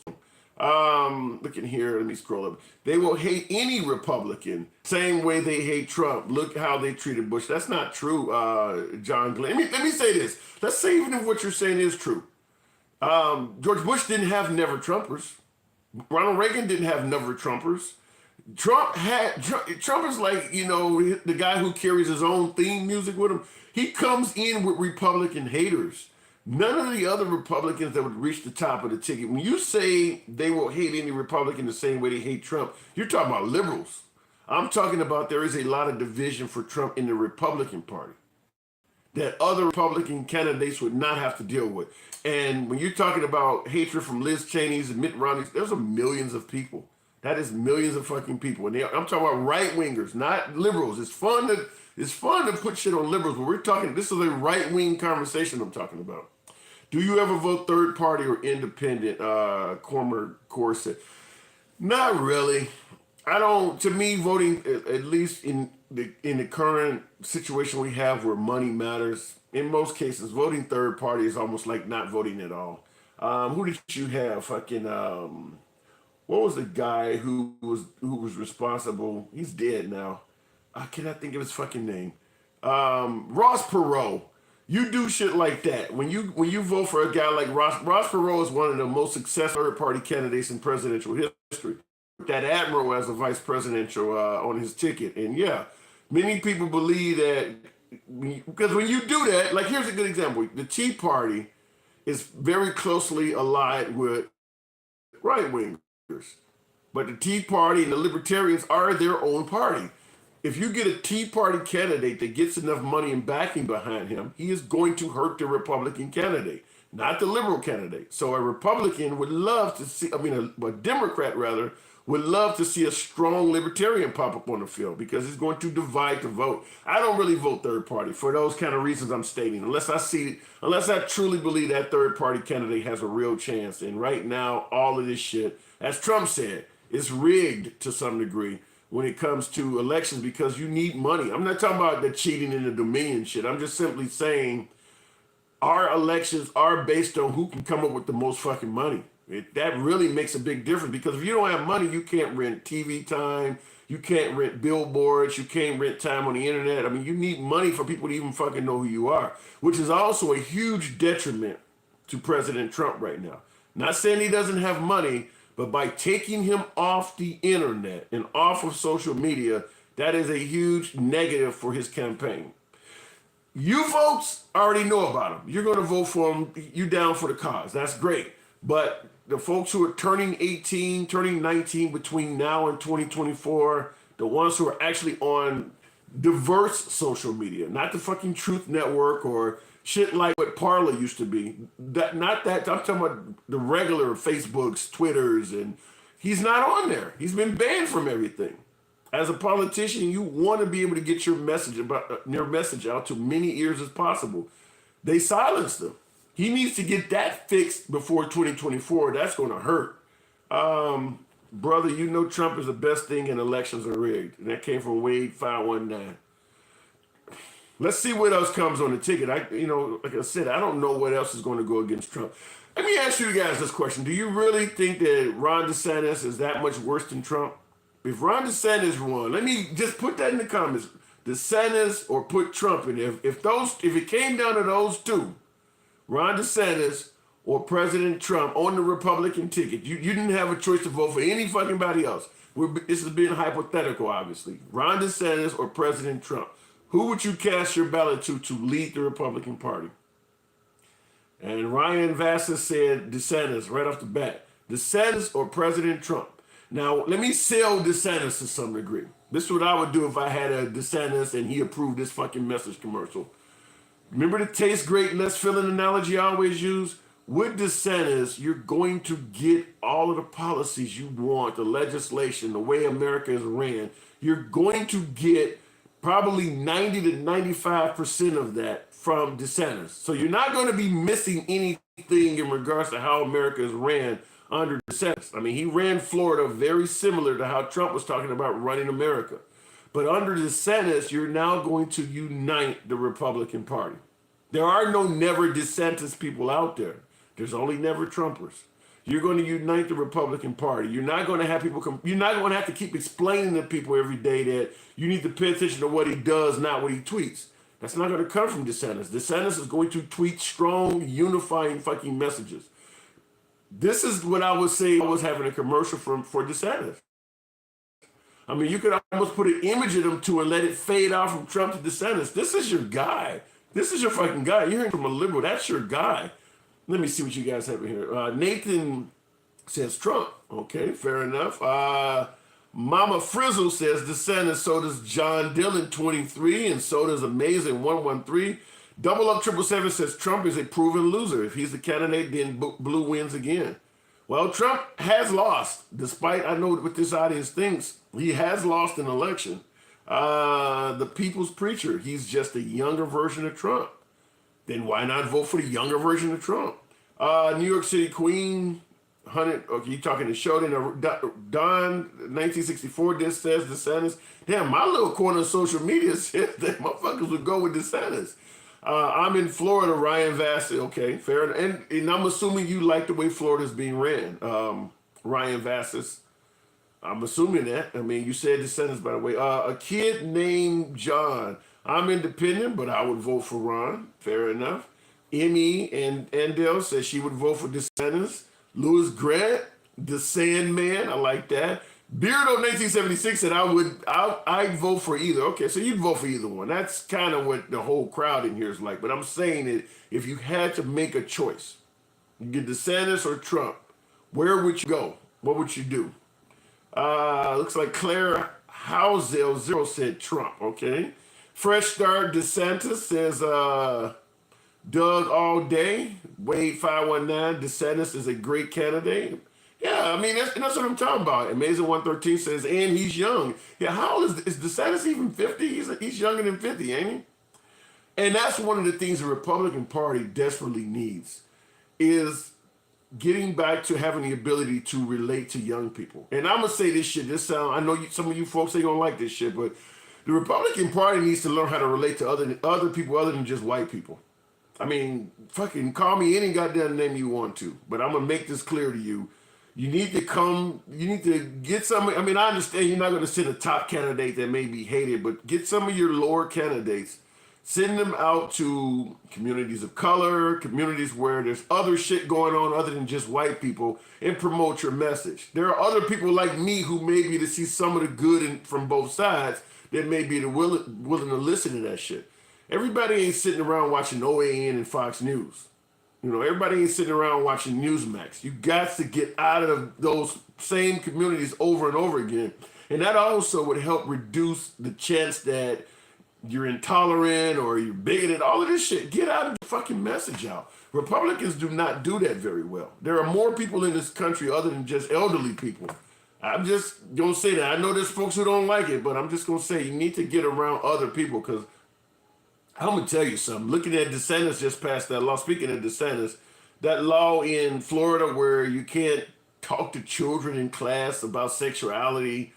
Look in here, let me scroll up. They will hate any Republican, same way they hate Trump. Look how they treated Bush. That's not true, John Glenn. Let me say this. Let's say even if what you're saying is true. George Bush didn't have never Trumpers. Ronald Reagan didn't have never Trumpers. Trump is like, the guy who carries his own theme music with him. He comes in with Republican haters. None of the other Republicans that would reach the top of the ticket. When you say they will hate any Republican the same way they hate Trump, you're talking about liberals. I'm talking about there is a lot of division for Trump in the Republican Party that other Republican candidates would not have to deal with. And when you're talking about hatred from Liz Cheney's and Mitt Romney's, there's millions of people. That is millions of fucking people. And I'm talking about right-wingers, not liberals. It's fun to put shit on liberals, but this is a right-wing conversation I'm talking about. Do you ever vote third party or independent? Corset. Not really. I don't. To me, voting, at least in the current situation we have where money matters, in most cases, voting third party is almost like not voting at all. Who did you have? Fucking what was the guy who was responsible? He's dead now. I cannot think of his fucking name. Ross Perot. You do shit like that. When you vote for a guy like Ross Perot is one of the most successful third-party candidates in presidential history. That admiral as a vice presidential on his ticket. And yeah, many people believe that, because when you do that, like here's a good example. The Tea Party is very closely allied with right-wingers. But the Tea Party and the Libertarians are their own party. If you get a Tea Party candidate that gets enough money and backing behind him, he is going to hurt the Republican candidate, not the liberal candidate. So a Republican would love to see, a Democrat rather, would love to see a strong Libertarian pop up on the field because it's going to divide the vote. I don't really vote third party for those kind of reasons I'm stating, unless I truly believe that third party candidate has a real chance. And right now, all of this shit, as Trump said, is rigged to some degree when it comes to elections because you need money. I'm not talking about the cheating and the Dominion shit. I'm just simply saying our elections are based on who can come up with the most fucking money. That really makes a big difference because if you don't have money, you can't rent TV time, you can't rent billboards, you can't rent time on the internet. I mean, you need money for people to even fucking know who you are, which is also a huge detriment to President Trump right now. Not saying he doesn't have money, but by taking him off the internet and off of social media, that is a huge negative for his campaign. You folks already know about him. You're going to vote for him. You down for the cause. That's great. But the folks who are turning 18, turning 19 between now and 2024, the ones who are actually on diverse social media, not the fucking Truth Network or shit like what Parler used to be. I'm talking about the regular Facebooks, Twitters, and he's not on there. He's been banned from everything. As a politician, you want to be able to get your message out to many ears as possible. They silenced him. He needs to get that fixed before 2024. That's going to hurt. Brother, Trump is the best thing and elections are rigged. And that came from Wade 519. Let's see what else comes on the ticket. Like I said, I don't know what else is going to go against Trump. Let me ask you guys this question. Do you really think that Ron DeSantis is that much worse than Trump? If Ron DeSantis won, let me just put that in the comments. DeSantis or put Trump in. If it came down to those two, Ron DeSantis or President Trump on the Republican ticket, you didn't have a choice to vote for any fucking body else. This is being hypothetical, obviously. Ron DeSantis or President Trump. Who would you cast your ballot to lead the Republican Party? And Ryan Vassar said DeSantis right off the bat. DeSantis or President Trump. Now, let me sell DeSantis to some degree. This is what I would do if I had a DeSantis and he approved this fucking message commercial. Remember the taste great, less filling analogy I always use? With DeSantis, you're going to get all of the policies you want, the legislation, the way America is ran. You're going to get probably 90 to 95% of that from DeSantis. So you're not going to be missing anything in regards to how America is ran under DeSantis. I mean, he ran Florida very similar to how Trump was talking about running America. But under DeSantis, you're now going to unite the Republican Party. There are no never DeSantis people out there. There's only never Trumpers. You're going to unite the Republican Party. You're not going to have people you're not going to have to keep explaining to people every day that you need to pay attention to what he does, not what he tweets. That's not going to come from DeSantis. DeSantis is going to tweet strong, unifying fucking messages. This is what I would say I was having a commercial for DeSantis. I mean, you could almost put an image of him to and let it fade out from Trump to DeSantis. This is your guy. This is your fucking guy. You're hearing from a liberal. That's your guy. Let me see what you guys have in here. Nathan says Trump. Okay, fair enough. Mama Frizzle says DeSantis. So does John Dillon, 23, and so does Amazing 113. Double Up 777 says Trump is a proven loser. If he's the candidate, then Blue wins again. Well, Trump has lost, despite I know what this audience thinks. He has lost an election. The people's preacher, he's just a younger version of Trump. Then why not vote for the younger version of Trump? New York City Queen, 100, okay, you talking to Sheldon, Don, 1964, this says DeSantis. Damn, my little corner of social media says that motherfuckers would go with DeSantis. I'm in Florida, Ryan Vassy. Okay, fair enough. And I'm assuming you like the way Florida's being ran. Ryan Vassis. I'm assuming that. I mean, you said DeSantis, by the way. A kid named John. I'm independent, but I would vote for Ron. Fair enough. Emmy and Andel says she would vote for DeSantis. Louis Grant, the Sandman. I like that. Beardo 1976 said I'd vote for either. Okay, so you'd vote for either one. That's kind of what the whole crowd in here is like. But I'm saying that if you had to make a choice, you get DeSantis or Trump, where would you go? What would you do? Looks like Claire Housel 0 said Trump. Okay. Fresh Start DeSantis says Doug all day. Wade 519, DeSantis is a great candidate. Yeah, I mean, that's what I'm talking about. Amazing 113 says, and he's young. Yeah, how old is DeSantis even 50? He's younger than 50, ain't he? And that's one of the things the Republican Party desperately needs is getting back to having the ability to relate to young people. And I'm going to say this shit, I know some of you folks ain't going to like this shit, but the Republican Party needs to learn how to relate to other people other than just white people. I mean, fucking call me any goddamn name you want to, but I'm going to make this clear to you. You need to get some, I mean, I understand you're not going to send a top candidate that may be hated, but get some of your lower candidates, send them out to communities of color, communities where there's other shit going on other than just white people, and promote your message. There are other people like me who may be to see some of the good from both sides that may be willing to listen to that shit. Everybody ain't sitting around watching OAN and Fox News. You know, everybody ain't sitting around watching Newsmax. You got to get out of those same communities over and over again. And that also would help reduce the chance that you're intolerant or you're bigoted, all of this shit. Get out of the fucking message out. Republicans do not do that very well. There are more people in this country other than just elderly people. I'm just going to say that. I know there's folks who don't like it, but I'm just going to say you need to get around other people because I'm going to tell you something. Looking at DeSantis just passed that law. Speaking of DeSantis, that law in Florida where you can't talk to children in class about sexuality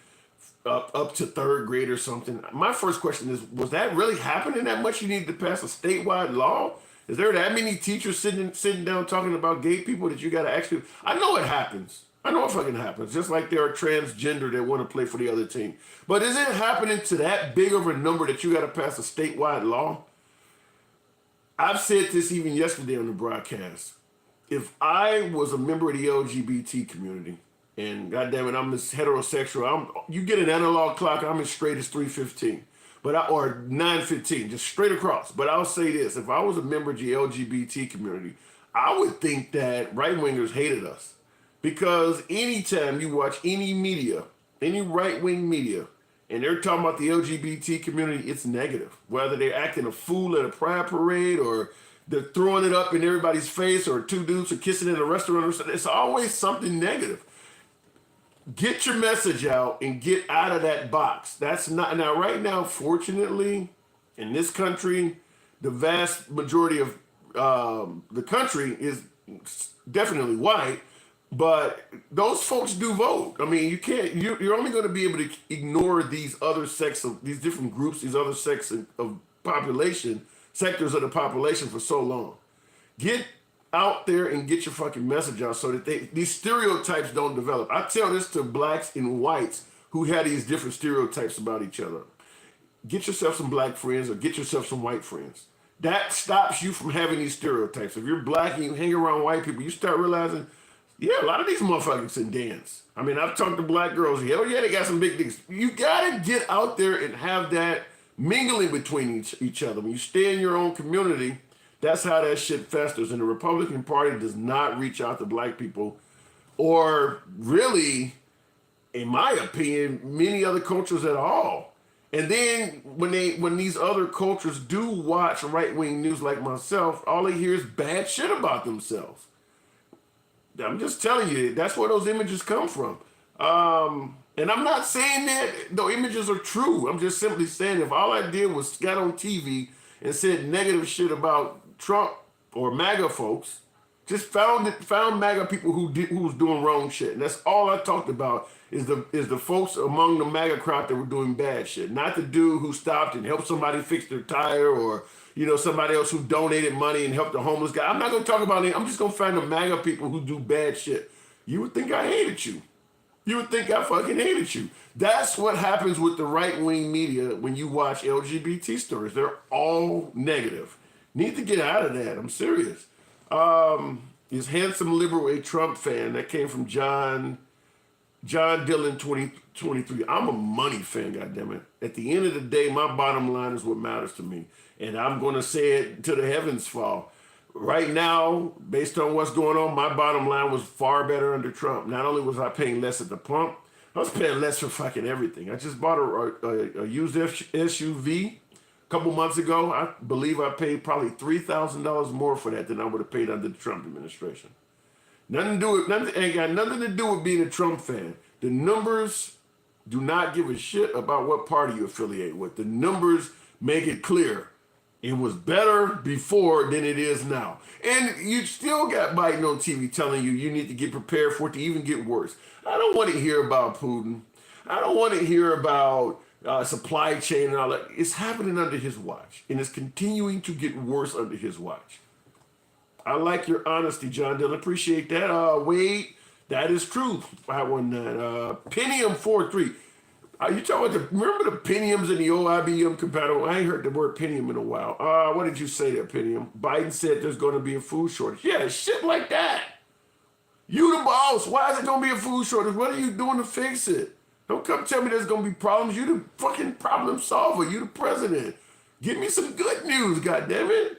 up to third grade or something. My first question is, was that really happening that much? You need to pass a statewide law? Is there that many teachers sitting down talking about gay people that you got to actually... I know it happens. I know it fucking happens. Just like there are transgender that want to play for the other team. But is it happening to that big of a number that you got to pass a statewide law? I've said this even yesterday on the broadcast. If I was a member of the LGBT community, and goddamn it, I'm this heterosexual, you get an analog clock, I'm as straight as 315, or 915, just straight across. But I'll say this, if I was a member of the LGBT community, I would think that right-wingers hated us. Because anytime you watch any media, any right-wing media, and they're talking about the LGBT community, it's negative. Whether they're acting a fool at a pride parade or they're throwing it up in everybody's face or two dudes are kissing in a restaurant or something, it's always something negative. Get your message out and get out of that box. That's not now. Right now, fortunately, in this country, the vast majority of the country is definitely white, but those folks do vote. I mean, you can't. You're only going to be able to ignore these other sects of these different groups, these other sects of population sectors of the population for so long. Get out there and get your fucking message out so that these stereotypes don't develop. I tell this to blacks and whites who had these different stereotypes about each other. Get yourself some black friends or get yourself some white friends. That stops you from having these stereotypes. If you're black and you hang around white people, you start realizing, yeah, a lot of these motherfuckers can dance. I mean, I've talked to black girls. Hell yeah, they got some big dicks. You gotta get out there and have that mingling between each other. When you stay in your own community, that's how that shit festers. And the Republican Party does not reach out to black people or really, in my opinion, many other cultures at all. And then when these other cultures do watch right-wing news like myself, all they hear is bad shit about themselves. I'm just telling you, that's where those images come from. And I'm not saying that the images are true. I'm just simply saying if all I did was got on TV and said negative shit about Trump or MAGA folks, just found MAGA people who was doing wrong shit. And that's all I talked about is the folks among the MAGA crowd that were doing bad shit. Not the dude who stopped and helped somebody fix their tire or somebody else who donated money and helped the homeless guy. I'm not gonna talk about it. I'm just gonna find the MAGA people who do bad shit. You would think I hated you. You would think I fucking hated you. That's what happens with the right-wing media when you watch LGBT stories. They're all negative. Need to get out of that. I'm serious. Is handsome liberal a Trump fan? That came from John Dillon 2023. I'm a money fan, goddammit. At the end of the day, my bottom line is what matters to me. And I'm going to say it till the heavens fall. Right now, based on what's going on, my bottom line was far better under Trump. Not only was I paying less at the pump, I was paying less for fucking everything. I just bought a used SUV a couple months ago. I believe I paid probably $3,000 more for that than I would have paid under the Trump administration. Ain't got nothing to do with being a Trump fan. The numbers do not give a shit about what party you affiliate with. The numbers make it clear. It was better before than it is now. And you still got Biden on TV telling you need to get prepared for it to even get worse. I don't want to hear about Putin. I don't want to hear about supply chain and all that. It's happening under his watch. And it's continuing to get worse under his watch. I like your honesty, John Dillon. Appreciate that. Wade, that is true. 519. Pentium 43. You talking about remember the Pentiums and the old IBM compatible? I ain't heard the word Pentium in a while. What did you say there, Pentium? Biden said there's going to be a food shortage. Yeah, shit like that. You the boss. Why is it going to be a food shortage? What are you doing to fix it? Don't come tell me there's going to be problems. You the fucking problem solver. You the president. Give me some good news, goddammit.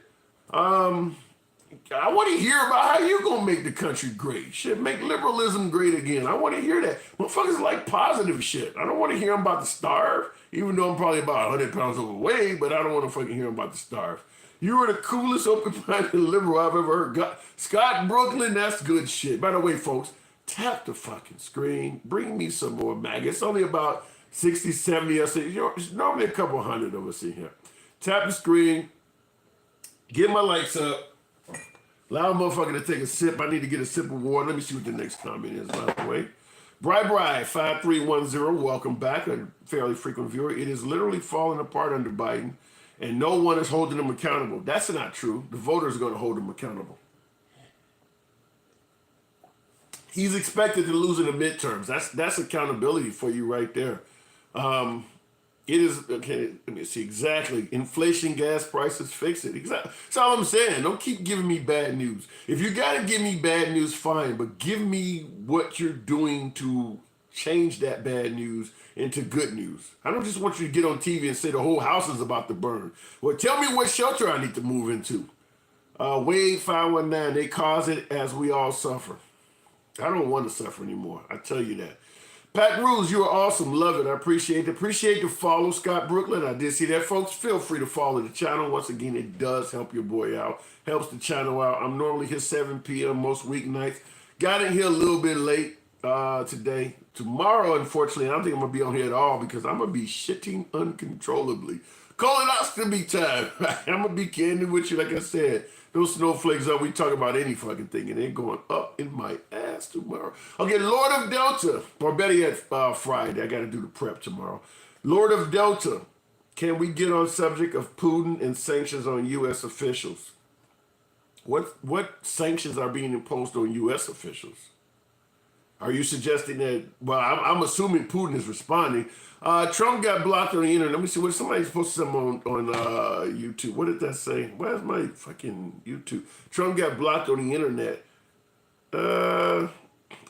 I want to hear about how you gonna make the country great. Shit, make liberalism great again. I want to hear that. Motherfuckers like positive shit. I don't want to hear them about to starve, even though I'm probably about 100 pounds overweight, but I don't want to fucking hear them about to starve. You were the coolest open-minded liberal I've ever heard. Scott Brooklyn, that's good shit. By the way, folks, tap the fucking screen. Bring me some more MAGA. It's only about 60, 70 us. It's normally a couple hundred of us in here. Tap the screen. Get my lights up. Allow a motherfucker to take a sip. I need to get a sip of water. Let me see what the next comment is, by the way. Bri 5310, welcome back. A fairly frequent viewer. It is literally falling apart under Biden, and no one is holding him accountable. That's not true. The voters are going to hold him accountable. He's expected to lose in the midterms. That's accountability for you right there. It is, okay, let me see, exactly. Inflation, gas prices, fix it. Exactly. That's all I'm saying. Don't keep giving me bad news. If you got to give me bad news, fine, but give me what you're doing to change that bad news into good news. I don't just want you to get on TV and say the whole house is about to burn. Well, tell me what shelter I need to move into. Wade 519, they cause it as we all suffer. I don't want to suffer anymore. I tell you that. Pat Rules, you are awesome. Love it. I appreciate it. Appreciate the follow, Scott Brooklyn. I did see that, folks. Feel free to follow the channel. Once again, it does help your boy out. Helps the channel out. I'm normally here 7 p.m. most weeknights. Got in here a little bit late. today. Tomorrow, unfortunately, I don't think I'm gonna be on here at all because I'm gonna be shitting uncontrollably. Colonoscopy time. I'm gonna be candid with you, like I said. Those snowflakes up, we talk about any fucking thing, and they're going up in my ass tomorrow. Okay, Lord of Delta, or better yet, Friday. I got to do the prep tomorrow. Lord of Delta, can we get on subject of Putin and sanctions on U.S. officials? What sanctions are being imposed on U.S. officials? Are you suggesting that? Well, I'm assuming Putin is responding. Trump got blocked on the internet. Let me see. What somebody's posted something on YouTube. What did that say? Where's my fucking YouTube? Trump got blocked on the internet. I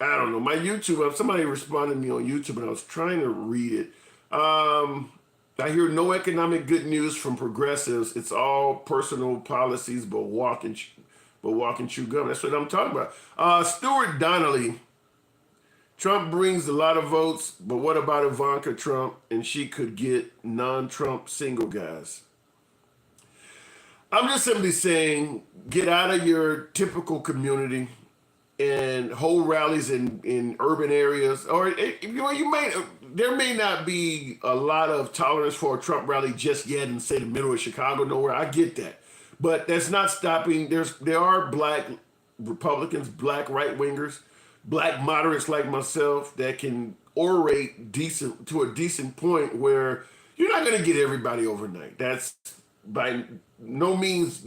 don't know. My YouTube. Somebody responded to me on YouTube, and I was trying to read it. I hear no economic good news from progressives. It's all personal policies, but walking chew gum. That's what I'm talking about. Stuart Donnelly. Trump brings a lot of votes, but what about Ivanka Trump? And she could get non-Trump single guys. I'm just simply saying, get out of your typical community and hold rallies in urban areas. Or there may not be a lot of tolerance for a Trump rally just yet in, say, the middle of Chicago, nowhere. I get that. But that's not stopping. There are black Republicans, black right-wingers, black moderates like myself that can orate to a decent point where you're not going to get everybody overnight. That's by no means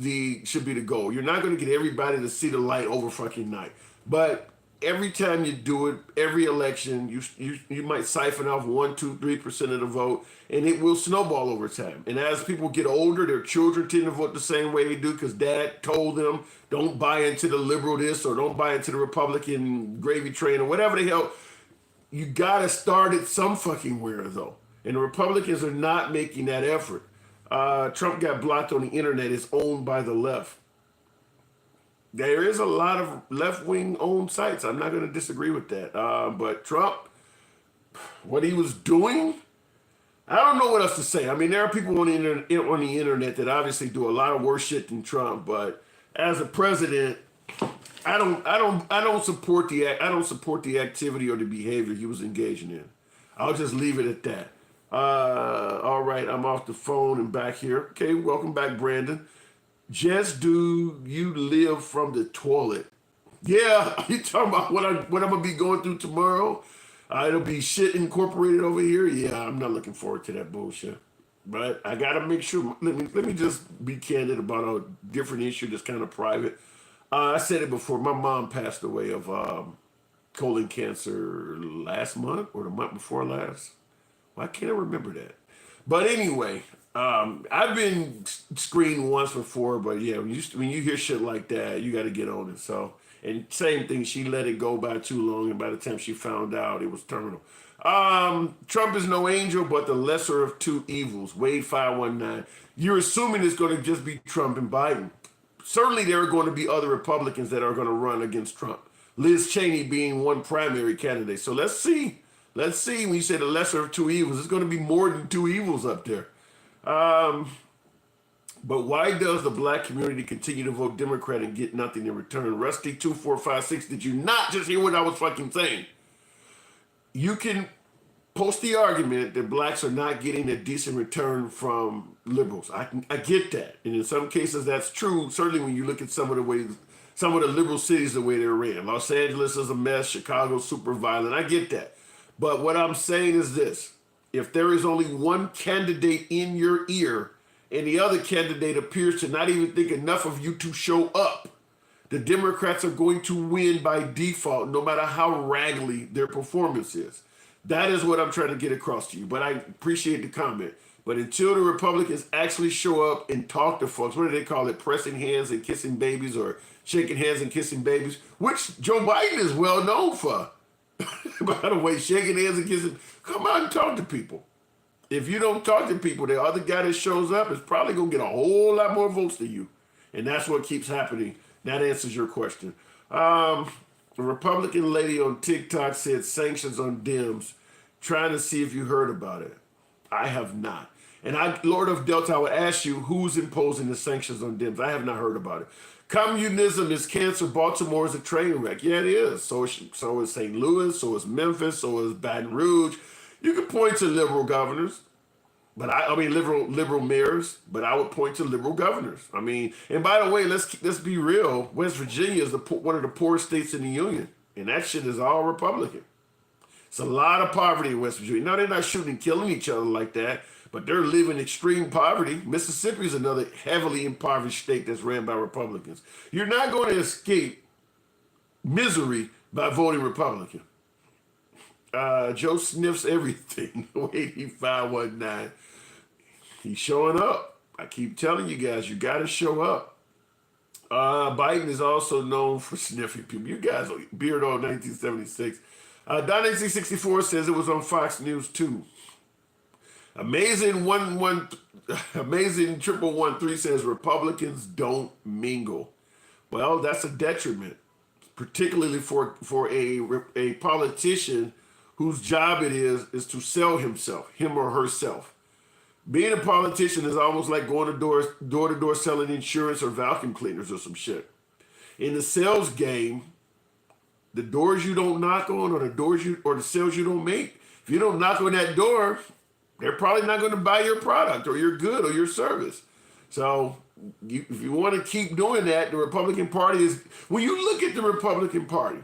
should be the goal. You're not going to get everybody to see the light over fucking night. But every time you do it, every election, you might siphon off 1, 2, 3% of the vote, and it will snowball over time. And as people get older, their children tend to vote the same way they do because dad told them, don't buy into the liberal this or don't buy into the Republican gravy train or whatever the hell. You got to start it some fucking where, though. And the Republicans are not making that effort. Trump got blocked on the internet. It's owned by the left. There is a lot of left-wing owned sites. I'm not going to disagree with that. But Trump, what he was doing, I don't know what else to say. I mean, there are people on the internet that obviously do a lot of worse shit than Trump. But as a president, I don't support the activity or the behavior he was engaging in. I'll just leave it at that. All right, I'm off the phone and back here. Okay, welcome back, Brandon. Just do you live from the toilet? Yeah, you talking about what I'm gonna be going through tomorrow? It'll be shit incorporated over here. Yeah, I'm not looking forward to that bullshit. But I gotta make sure. Let me just be candid about a different issue that's kind of private. I said it before. My mom passed away of colon cancer last month or the month before last. Why can't I remember that? But anyway. I've been screened once before, but yeah, when you hear shit like that, you got to get on it. So, and same thing, she let it go by too long, and by the time she found out, it was terminal. Trump is no angel, but the lesser of two evils. Wade 519. You're assuming it's going to just be Trump and Biden. Certainly, there are going to be other Republicans that are going to run against Trump. Liz Cheney being one primary candidate. So let's see. Let's see. When you say the lesser of two evils, it's going to be more than two evils up there. But why does the black community continue to vote Democrat and get nothing in return? Rusty2456, did you not just hear what I was fucking saying? You can post the argument that blacks are not getting a decent return from liberals. I get that. And in some cases that's true. Certainly when you look at some of the liberal cities, the way they're ran. Los Angeles is a mess. Chicago's super violent. I get that. But what I'm saying is this. If there is only one candidate in your ear and the other candidate appears to not even think enough of you to show up, the Democrats are going to win by default, no matter how raggedy their performance is. That is what I'm trying to get across to you. But I appreciate the comment. But until the Republicans actually show up and talk to folks, what do they call it? Pressing hands and kissing babies, or shaking hands and kissing babies, which Joe Biden is well known for. By the way, shaking hands and kissing. Come out and talk to people. If you don't talk to people, the other guy that shows up is probably going to get a whole lot more votes than you. And that's what keeps happening. That answers your question. The Republican lady on TikTok said sanctions on Dems, trying to see if you heard about it. I have not. And Lord of Delta, I would ask you, who's imposing the sanctions on Dems? I have not heard about it. Communism is cancer. Baltimore is a train wreck. Yeah, it is. So is St. Louis. So is Memphis. So is Baton Rouge. You can point to liberal governors, but I mean liberal mayors. But I would point to liberal governors. I mean, and by the way, let's be real. West Virginia is one of the poorest states in the union, and that shit is all Republican. It's a lot of poverty in West Virginia. Now, they're not shooting and killing each other like that, but they're living extreme poverty. Mississippi is another heavily impoverished state that's ran by Republicans. You're not going to escape misery by voting Republican. Joe sniffs everything. 8519. He's showing up. I keep telling you guys, you got to show up. Biden is also known for sniffing people. You guys, Beardo 1976. Don 1864 says it was on Fox News too. Amazing 1113 says Republicans don't mingle. Well, that's a detriment, particularly for a politician whose job it is to sell himself, him or herself. Being a politician is almost like going door to door selling insurance or vacuum cleaners or some shit. In the sales game, the doors you don't knock on, or the sales you don't make, if you don't knock on that door, they're probably not going to buy your product or your good or your service. So if you want to keep doing that, the Republican Party is, when you look at the Republican Party,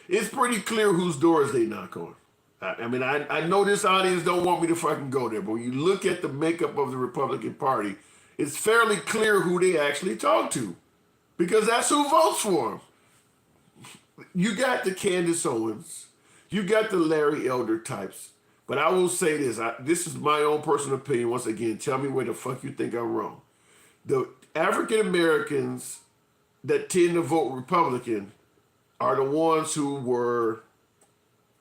it's pretty clear whose doors they knock on. I mean, I know this audience don't want me to fucking go there, but when you look at the makeup of the Republican Party, it's fairly clear who they actually talk to, because that's who votes for them. You got the Candace Owens, you got the Larry Elder types, but I will say this, this is my own personal opinion. Once again, tell me where the fuck you think I'm wrong. The African Americans that tend to vote Republican are the ones who were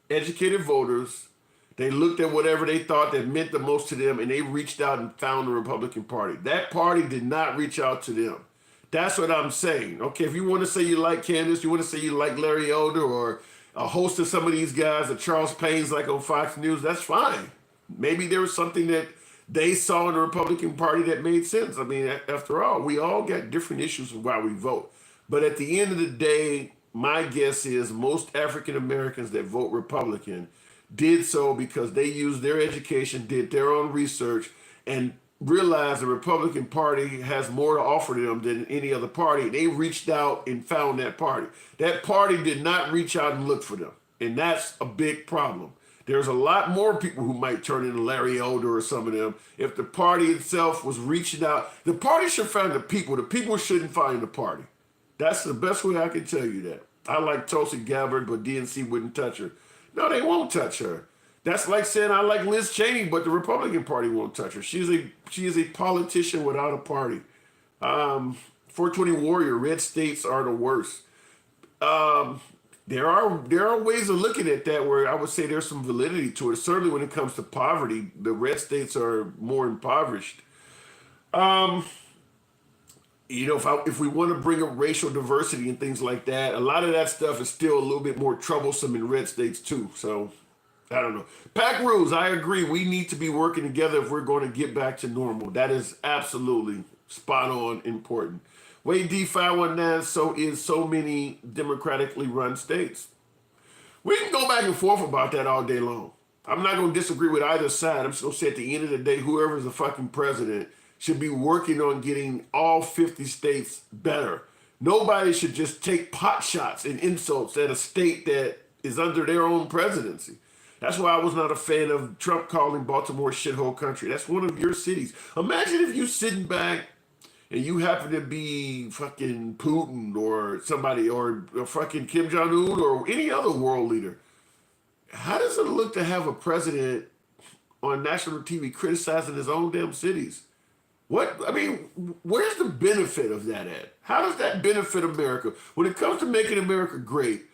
educated voters. They looked at whatever they thought that meant the most to them, and they reached out and found the Republican Party. That party did not reach out to them. That's what I'm saying. Okay, if you want to say you like Candace, you want to say you like Larry Elder or a host of some of these guys, or Charles Payne's like on Fox News, that's fine. Maybe there was something that they saw in the Republican Party that made sense. I mean, after all, we all got different issues of why we vote. But at the end of the day, my guess is most African Americans that vote Republican did so because they used their education, did their own research, and realized the Republican Party has more to offer them than any other party. They reached out and found that party. That party did not reach out and look for them. And that's a big problem. There's a lot more people who might turn into Larry Elder or some of them if the party itself was reaching out. The party should find the people. The people shouldn't find the party. That's the best way I can tell you that. I like Tulsi Gabbard, but DNC wouldn't touch her. No, they won't touch her. That's like saying I like Liz Cheney, but the Republican Party won't touch her. She is a politician without a party. 420 Warrior, red states are the worst. There are ways of looking at that where I would say there's some validity to it. Certainly when it comes to poverty, the red states are more impoverished. If we want to bring up racial diversity and things like that, a lot of that stuff is still a little bit more troublesome in red states too. So I don't know. Pack rules, I agree. We need to be working together if we're going to get back to normal. That is absolutely spot on important. Wade D519, so is so many democratically run states. We can go back and forth about that all day long. I'm not going to disagree with either side. I'm just going to say at the end of the day, whoever's the fucking president should be working on getting all 50 states better. Nobody should just take pot shots and insults at a state that is under their own presidency. That's why I was not a fan of Trump calling Baltimore shithole country. That's one of your cities. Imagine if you sitting back and you happen to be fucking Putin or somebody or fucking Kim Jong-un or any other world leader. How does it look to have a president on national TV criticizing his own damn cities? Where's the benefit of that at? How does that benefit America? When it comes to making America great,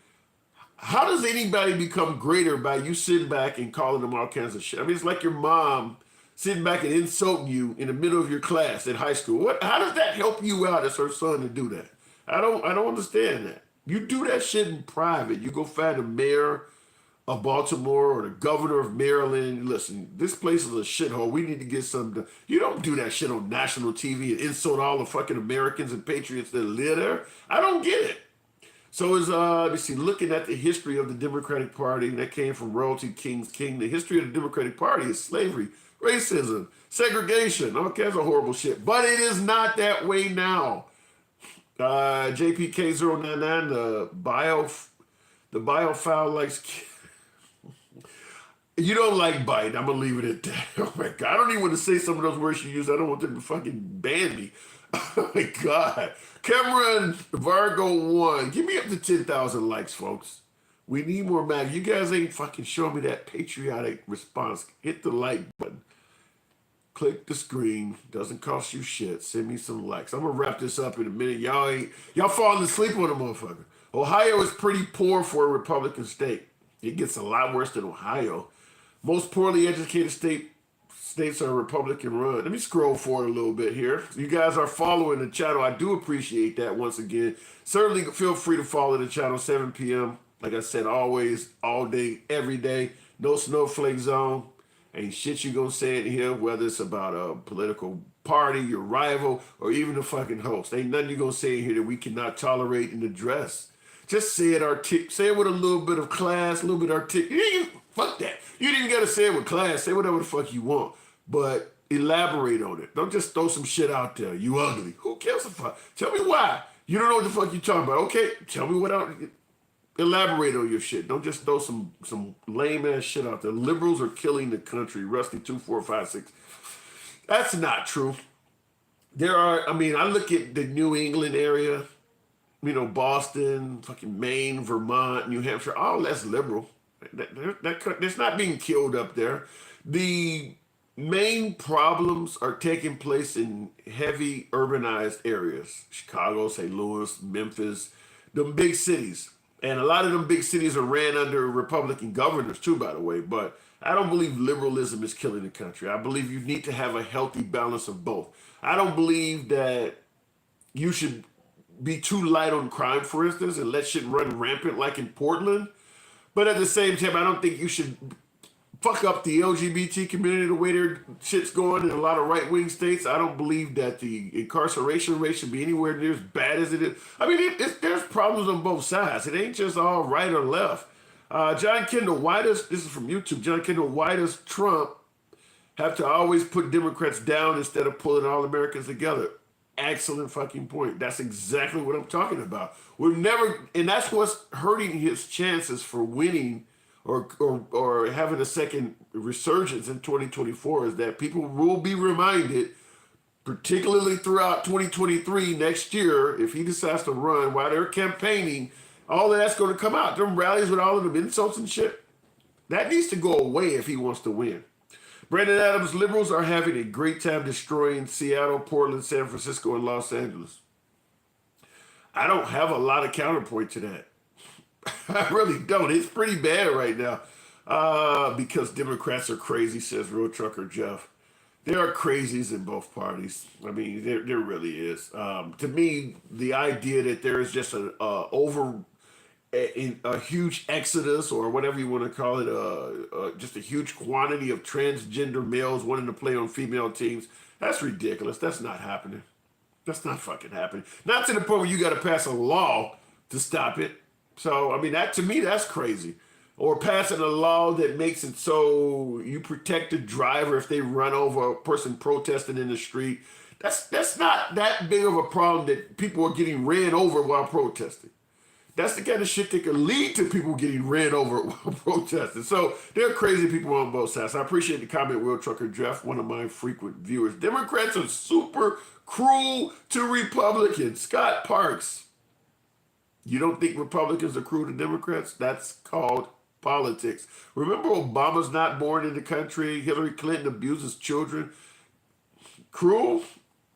how does anybody become greater by you sitting back and calling them all kinds of shit? I mean, it's like your mom sitting back and insulting you in the middle of your class at high school. How does that help you out as her son to do that? I don't understand that. You do that shit in private. You go find a mayor of Baltimore or the governor of Maryland, listen, this place is a shithole. We need to get something done. You don't do that shit on national TV and insult all the fucking Americans and patriots that live there. I don't get it. So it's let me see, looking at the history of the Democratic Party, that came from Royalty King's King. The history of the Democratic Party is slavery, racism, segregation, all kinds of horrible shit. But it is not that way now. JPK099, the biofoul likes. You don't like Biden. I'm gonna leave it at that. Oh my god, I don't even want to say some of those words you use. I don't want them to fucking ban me. Oh my god. Cameron Vargo 1. Give me up to 10,000 likes, folks. We need more mag. You guys ain't fucking showing me that patriotic response. Hit the like button. Click the screen. Doesn't cost you shit. Send me some likes. I'm gonna wrap this up in a minute. Y'all falling asleep on the motherfucker. Ohio is pretty poor for a Republican state. It gets a lot worse than Ohio. Most poorly educated states are Republican run. Let me scroll forward a little bit here. You guys are following the channel. I do appreciate that once again. Certainly feel free to follow the channel 7 p.m. Like I said, always, all day, every day. No snowflake zone. Ain't shit you gonna say in here, whether it's about a political party, your rival, or even the fucking host. Ain't nothing you gonna say in here that we cannot tolerate and address. Just say it say it with a little bit of class, a little bit articulate. Fuck that. You didn't even gotta say it with class. Say whatever the fuck you want. But elaborate on it. Don't just throw some shit out there. You ugly. Who cares a fuck? Tell me why. You don't know what the fuck you talking about. Okay, tell me what else. Elaborate on your shit. Don't just throw some lame ass shit out there. Liberals are killing the country. Rusty 2456. That's not true. I look at the New England area, Boston, fucking Maine, Vermont, New Hampshire, all that's liberal. That's not being killed up there. The main problems are taking place in heavy urbanized areas. Chicago, St. Louis, Memphis, them big cities. And a lot of them big cities are ran under Republican governors too, by the way. But I don't believe liberalism is killing the country. I believe you need to have a healthy balance of both. I don't believe that you should be too light on crime, for instance, and let shit run rampant like in Portland. But at the same time, I don't think you should fuck up the LGBT community the way their shit's going in a lot of right-wing states. I don't believe that the incarceration rate should be anywhere near as bad as it is. I mean, there's problems on both sides. It ain't just all right or left. John Kendall, this is from YouTube, John Kendall, why does Trump have to always put Democrats down instead of pulling all Americans together? Excellent fucking point. That's exactly what I'm talking about. And that's what's hurting his chances for winning or having a second resurgence in 2024 is that people will be reminded, particularly throughout 2023 next year, if he decides to run while they're campaigning, all of that's going to come out. Them rallies with all of them insults and shit, that needs to go away if he wants to win. Brandon Adams, liberals are having a great time destroying Seattle, Portland, San Francisco, and Los Angeles. I don't have a lot of counterpoint to that. I really don't. It's pretty bad right now because Democrats are crazy, says Real Trucker Jeff. There are crazies in both parties. I mean, there really is. To me, the idea that there is just a huge exodus or whatever you want to call it, just a huge quantity of transgender males wanting to play on female teams, that's ridiculous. That's not happening. That's not fucking happening. Not to the point where you got to pass a law to stop it. So, I mean, to me, that's crazy. Or passing a law that makes it so you protect the driver if they run over a person protesting in the street. That's not that big of a problem that people are getting ran over while protesting. That's the kind of shit that can lead to people getting ran over while protesting. So there are crazy people on both sides. I appreciate the comment, Will Trucker Jeff, one of my frequent viewers. Democrats are super cruel to Republicans. Scott Parks. You don't think Republicans are cruel to Democrats? That's called politics. Remember, Obama's not born in the country. Hillary Clinton abuses children. Cruel?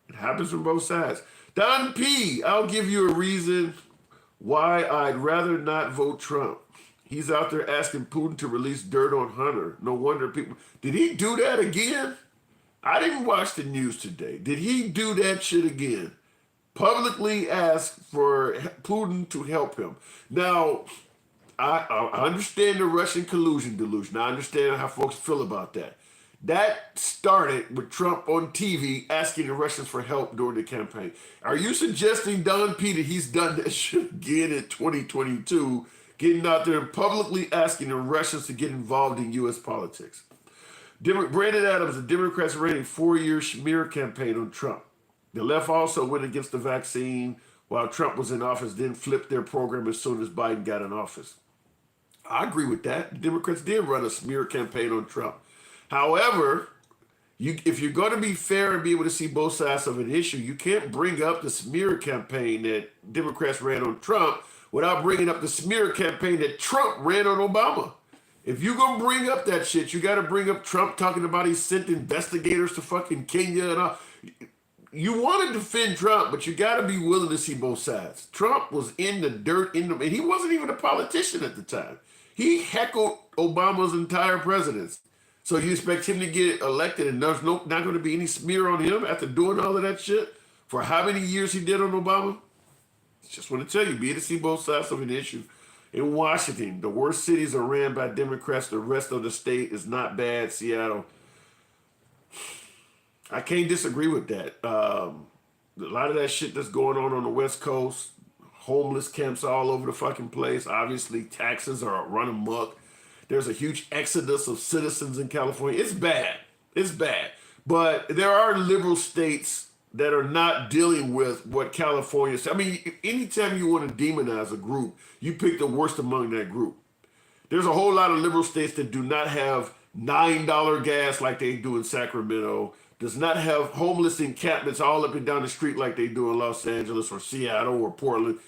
It happens from both sides. Don P., I'll give you a reason why I'd rather not vote Trump. He's out there asking Putin to release dirt on Hunter. No wonder people... Did he do that again? I didn't watch the news today. Did he do that shit again? Publicly ask for Putin to help him. Now, I understand the Russian collusion delusion. I understand how folks feel about that. That started with Trump on TV asking the Russians for help during the campaign. Are you suggesting, Don Peter, he's done that shit again in 2022, getting out there and publicly asking the Russians to get involved in U.S. politics? Brandon Adams, the Democrats ran a 4-year smear campaign on Trump. The left also went against the vaccine while Trump was in office, then flipped their program as soon as Biden got in office. I agree with that. The Democrats did run a smear campaign on Trump. However, if you're going to be fair and be able to see both sides of an issue, you can't bring up the smear campaign that Democrats ran on Trump without bringing up the smear campaign that Trump ran on Obama. If you're going to bring up that shit, you got to bring up Trump talking about he sent investigators to fucking Kenya and all. You want to defend Trump, but you got to be willing to see both sides. Trump was in the dirt, and he wasn't even a politician at the time. He heckled Obama's entire presidency. So you expect him to get elected and there's not going to be any smear on him after doing all of that shit for how many years he did on Obama? Just want to tell you, be able to see both sides of an issue. In Washington, the worst cities are ran by Democrats. The rest of the state is not bad. Seattle. I can't disagree with that. A lot of that shit that's going on the West Coast, homeless camps all over the fucking place. Obviously, taxes are running amok. There's a huge exodus of citizens in California. It's bad. It's bad. But there are liberal states that are not dealing with what California says. I mean, anytime you want to demonize a group, you pick the worst among that group. There's a whole lot of liberal states that do not have $9 gas like they do in Sacramento, does not have homeless encampments all up and down the street like they do in Los Angeles or Seattle or Portland.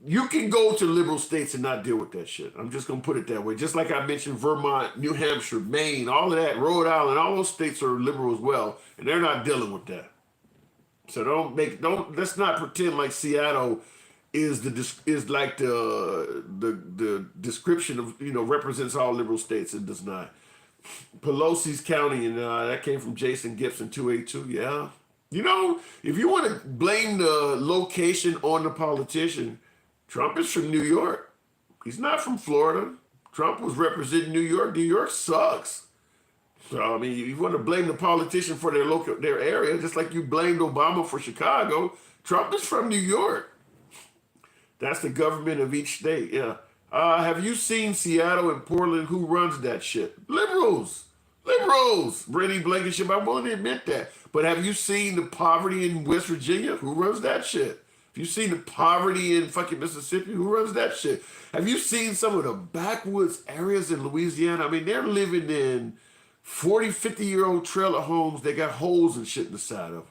You can go to liberal states and not deal with that shit. I'm just going to put it that way. Just like I mentioned Vermont, New Hampshire, Maine, all of that, Rhode Island, all those states are liberal as well, and they're not dealing with that. So let's not pretend like Seattle is like the description of, represents all liberal states. It does not. Pelosi's County, and that came from Jason Gibson 282. Yeah. If you want to blame the location on the politician, Trump is from New York. He's not from Florida. Trump was representing New York. New York sucks. So, I mean, you want to blame the politician for their area, just like you blamed Obama for Chicago. Trump is from New York. That's the government of each state, yeah. Have you seen Seattle and Portland? Who runs that shit? Liberals. Brady Blankenship, I'm willing to admit that. But have you seen the poverty in West Virginia? Who runs that shit? Have you seen the poverty in fucking Mississippi? Who runs that shit? Have you seen some of the backwoods areas in Louisiana? I mean, they're living in 40, 50-year-old trailer homes. They got holes and shit in the side of them.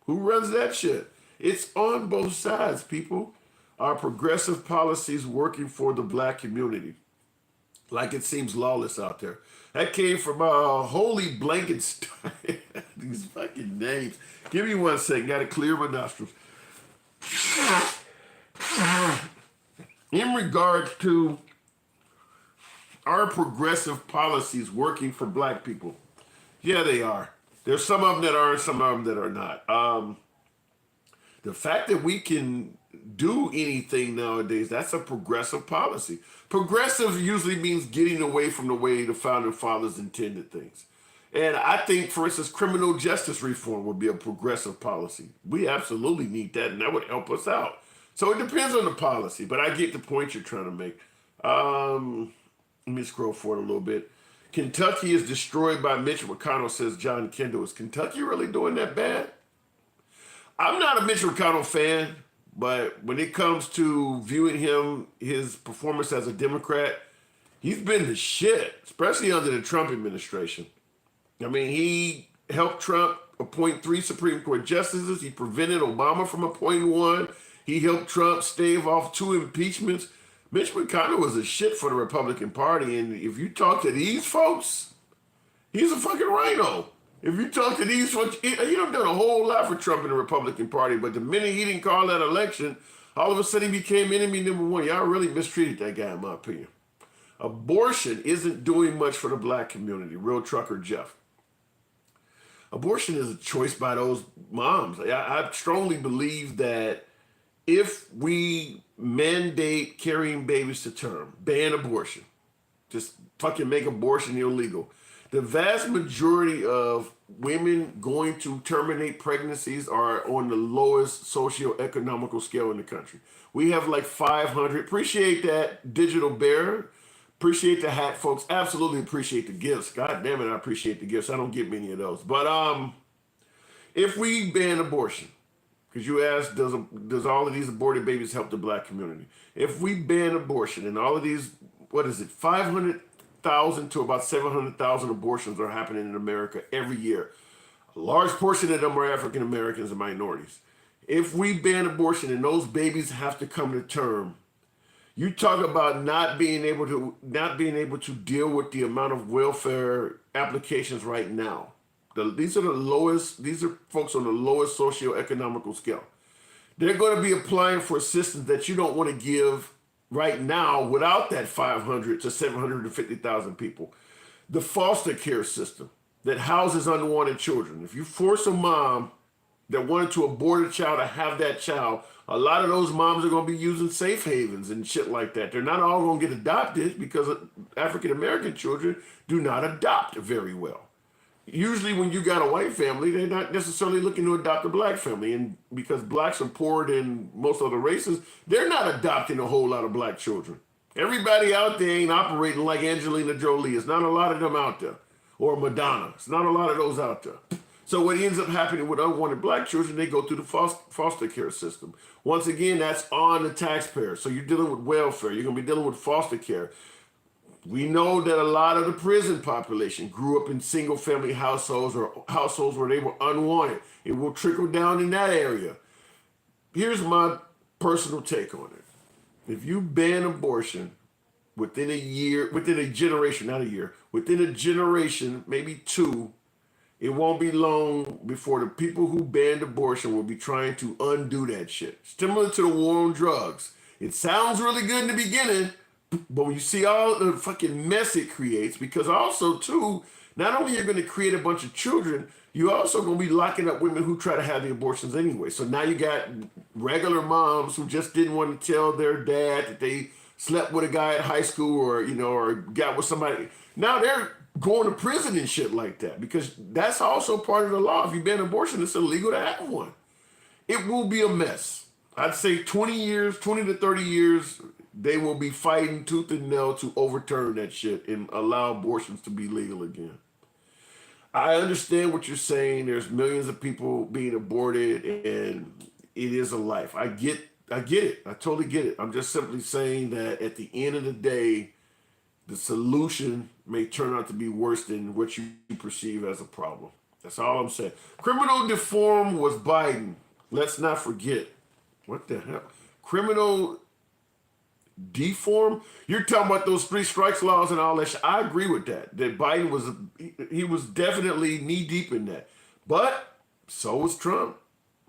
Who runs that shit? It's on both sides, people. Are progressive policies working for the black community? Like it seems lawless out there. That came from Holy Blankenstein. These fucking names. Give me 1 second. Got to clear my nostrils. In regards to are progressive policies working for black people? Yeah, they are. There's some of them that are and some of them that are not. The fact that we can do anything nowadays, that's a progressive policy. Progressive usually means getting away from the way the founding fathers intended things. And I think, for instance, criminal justice reform would be a progressive policy. We absolutely need that, and that would help us out. So it depends on the policy, but I get the point you're trying to make. Let me scroll forward a little bit. Kentucky is destroyed by Mitch McConnell, says John Kendall. Is Kentucky really doing that bad? I'm not a Mitch McConnell fan, but when it comes to viewing his performance as a Democrat, he's been the shit, especially under the Trump administration. I mean, he helped Trump appoint 3 Supreme Court justices. He prevented Obama from appointing 1. He helped Trump stave off 2 impeachments. Mitch McConnell was a shit for the Republican Party, and if you talk to these folks, he's a fucking rhino. If you talk to these folks, he done a whole lot for Trump and the Republican Party, but the minute he didn't call that election, all of a sudden he became enemy number 1. Y'all really mistreated that guy, in my opinion. Abortion isn't doing much for the black community. Real Trucker Jeff. Abortion is a choice by those moms. I strongly believe that if we mandate carrying babies to term, ban abortion, just fucking make abortion illegal. The vast majority of women going to terminate pregnancies are on the lowest socio-economical scale in the country. We have like 500. Appreciate that, Digital Bear. Appreciate the hat, folks. Absolutely appreciate the gifts. God damn it, I appreciate the gifts. I don't get many of those. But if we ban abortion, because you asked, does all of these aborted babies help the black community? If we ban abortion and all of these, what is it, 500,000 to about 700,000 abortions are happening in America every year. A large portion of them are African Americans and minorities. If we ban abortion and those babies have to come to term, you talk about not being able to deal with the amount of welfare applications right now. These are folks on the lowest socioeconomical scale. They're going to be applying for assistance that you don't want to give right now without that 500 to 750,000 people. The foster care system that houses unwanted children. If you force a mom that wanted to abort a child to have that child, a lot of those moms are going to be using safe havens and shit like that. They're not all going to get adopted because African American children do not adopt very well. Usually when you got a white family, they're not necessarily looking to adopt a black family. And because blacks are poorer than most other races, they're not adopting a whole lot of black children. Everybody out there ain't operating like Angelina Jolie. It's not a lot of them out there. Or Madonna. It's not a lot of those out there. So what ends up happening with unwanted black children, they go through the foster care system. Once again, that's on the taxpayer. So you're dealing with welfare. You're going to be dealing with foster care. We know that a lot of the prison population grew up in single family households or households where they were unwanted. It will trickle down in that area. Here's my personal take on it. If you ban abortion within a year, within a generation, not a year, within a generation, maybe two, it won't be long before the people who banned abortion will be trying to undo that shit. Similar to the war on drugs. It sounds really good in the beginning, but when you see all the fucking mess it creates, because also too, not only you're going to create a bunch of children, you also going to be locking up women who try to have the abortions anyway. So now you got regular moms who just didn't want to tell their dad that they slept with a guy at high school or, or got with somebody. Now they're going to prison and shit like that because that's also part of the law. If you ban abortion, it's illegal to have one. It will be a mess. I'd say 20 to 30 years, they will be fighting tooth and nail to overturn that shit and allow abortions to be legal again. I understand what you're saying. There's millions of people being aborted and it is a life. I get it. I totally get it. I'm just simply saying that at the end of the day, the solution may turn out to be worse than what you perceive as a problem. That's all I'm saying. Criminal deform was Biden. Let's not forget. What the hell? Criminal deform? You're talking about those three strikes laws and all that shit. I agree with that. That Biden was definitely knee deep in that. But so was Trump.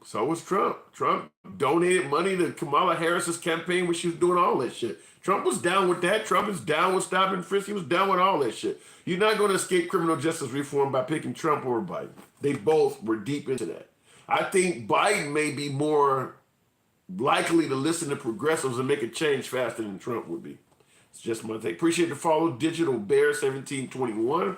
Trump donated money to Kamala Harris's campaign when she was doing all that shit. Trump was down with that. Trump is down with stopping frisk. He was down with all that shit. You're not going to escape criminal justice reform by picking Trump or Biden. They both were deep into that. I think Biden may be more likely to listen to progressives and make a change faster than Trump would be. It's just my take. Appreciate the follow. Digital Bear 1721.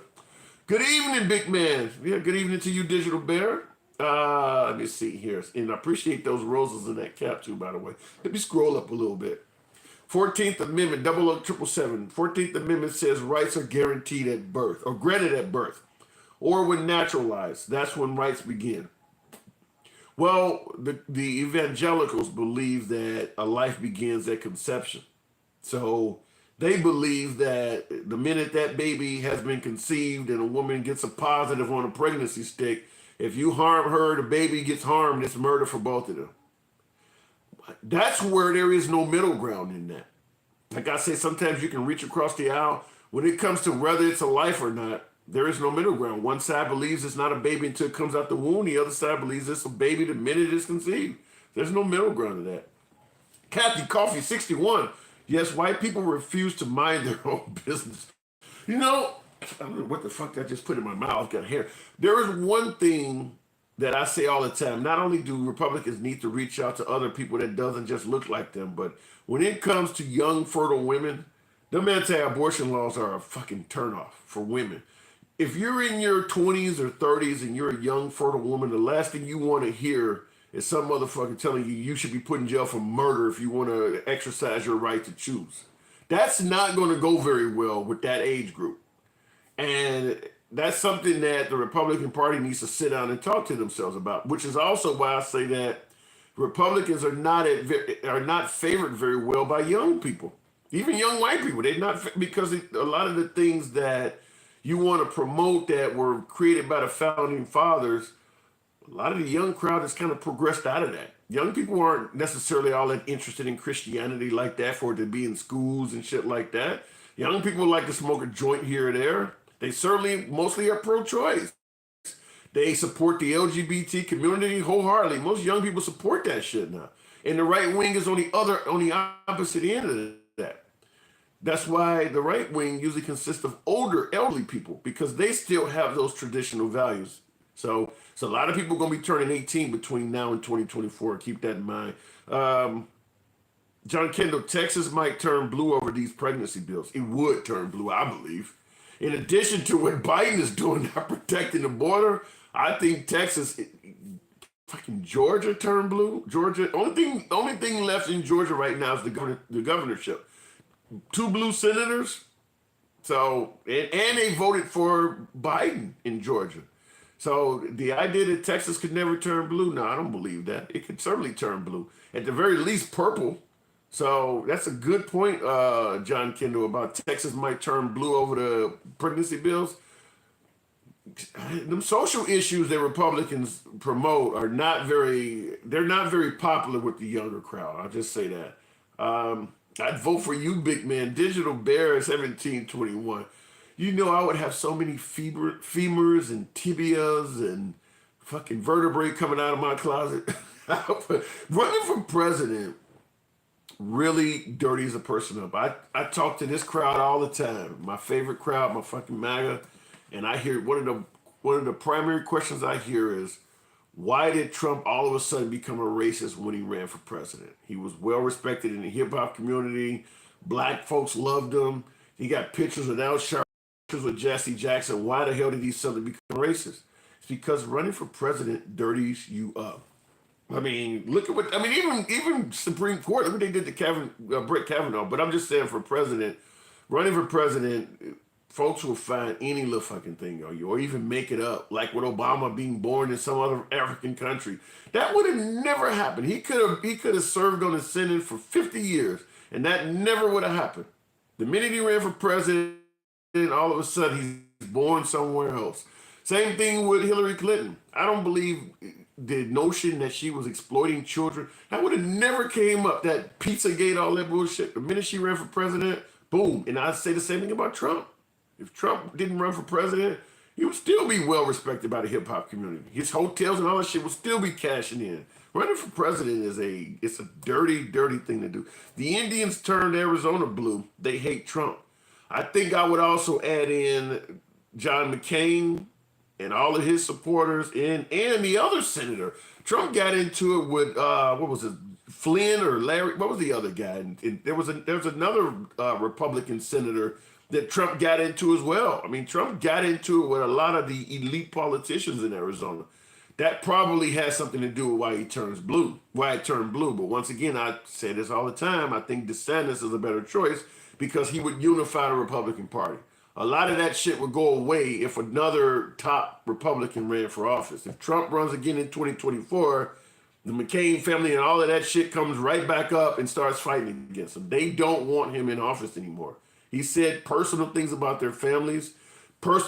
Good evening, big man. Yeah, good evening to you, Digital Bear. Let me see here. And I appreciate those roses in that cap too, by the way. Let me scroll up a little bit. 14th Amendment, 00777. 14th Amendment says rights are guaranteed at birth, or granted at birth, or when naturalized. That's when rights begin. Well, the evangelicals believe that a life begins at conception. So they believe that the minute that baby has been conceived and a woman gets a positive on a pregnancy stick, if you harm her, the baby gets harmed, it's murder for both of them. That's where there is no middle ground in that. Like I say, sometimes you can reach across the aisle. When it comes to whether it's a life or not, there is no middle ground. One side believes it's not a baby until it comes out the womb. The other side believes it's a baby the minute it's conceived. There's no middle ground to that. Kathy Coffee 61. Yes, white people refuse to mind their own business. I don't know what the fuck I just put in my mouth. Got hair. There is one thing that I say all the time. Not only do Republicans need to reach out to other people that doesn't just look like them, but when it comes to young fertile women, them anti-abortion laws are a fucking turnoff for women. If you're in your 20s or 30s and you're a young fertile woman, the last thing you want to hear is some motherfucker telling you should be put in jail for murder if you want to exercise your right to choose. That's not going to go very well with that age group. And that's something that the Republican Party needs to sit down and talk to themselves about, which is also why I say that Republicans are not favored very well by young people, even young white people. They're not, because a lot of the things that you want to promote that were created by the founding fathers, a lot of the young crowd has kind of progressed out of that. Young people aren't necessarily all that interested in Christianity like that for it to be in schools and shit like that. Young people like to smoke a joint here or there. They certainly mostly are pro-choice. They support the LGBT community wholeheartedly. Most young people support that shit now. And the right wing is on the opposite end of that. That's why the right wing usually consists of older, elderly people, because they still have those traditional values. So a lot of people going to be turning 18 between now and 2024. Keep that in mind. John Kendall, Texas might turn blue over these pregnancy bills. It would turn blue, I believe. In addition to what Biden is doing, not protecting the border, I think Texas, fucking Georgia turned blue. Georgia, only thing left in Georgia right now is the governorship. 2 blue senators. So and they voted for Biden in Georgia. So the idea that Texas could never turn blue, no, I don't believe that. It could certainly turn blue. At the very least, purple. So that's a good point, John Kendall, about Texas might turn blue over the pregnancy bills. Them social issues that Republicans promote they're not very popular with the younger crowd. I'll just say that. I'd vote for you, big man. Digital Bear 1721. You know I would have so many femurs and tibias and fucking vertebrae coming out of my closet. Running for president really dirties a person up. I talk to this crowd all the time. My favorite crowd, my fucking MAGA, and I hear one of the primary questions I hear is, why did Trump all of a sudden become a racist when he ran for president? He was well respected in the hip hop community. Black folks loved him. He got pictures with Al Sharpton, pictures with Jesse Jackson. Why the hell did he suddenly become racist? It's because running for president dirties you up. I mean, look at even Supreme Court, look what they did to Brett Kavanaugh. But I'm just saying, for president, running for president, folks will find any little fucking thing on you, or even make it up, like with Obama being born in some other African country. That would have never happened. He could have served on the Senate for 50 years, and that never would have happened. The minute he ran for president, all of a sudden he's born somewhere else. Same thing with Hillary Clinton. I don't believe the notion that she was exploiting children, that would have never came up. That Pizzagate, all that bullshit. The minute she ran for president, boom. And I say the same thing about Trump. If Trump didn't run for president, he would still be well respected by the hip hop community. His hotels and all that shit would still be cashing in. Running for president it's a dirty, dirty thing to do. The Indians turned Arizona blue. They hate Trump. I think I would also add in John McCain and all of his supporters and the other senator. Trump got into it with what was it, Flynn or Larry? What was the other guy? And there was another Republican senator that Trump got into as well. I mean, Trump got into it with a lot of the elite politicians in Arizona. That probably has something to do with why it turned blue. But once again, I say this all the time. I think DeSantis is a better choice because he would unify the Republican Party. A lot of that shit would go away if another top Republican ran for office. If Trump runs again in 2024, the McCain family and all of that shit comes right back up and starts fighting against him. They don't want him in office anymore. He said personal things about their families.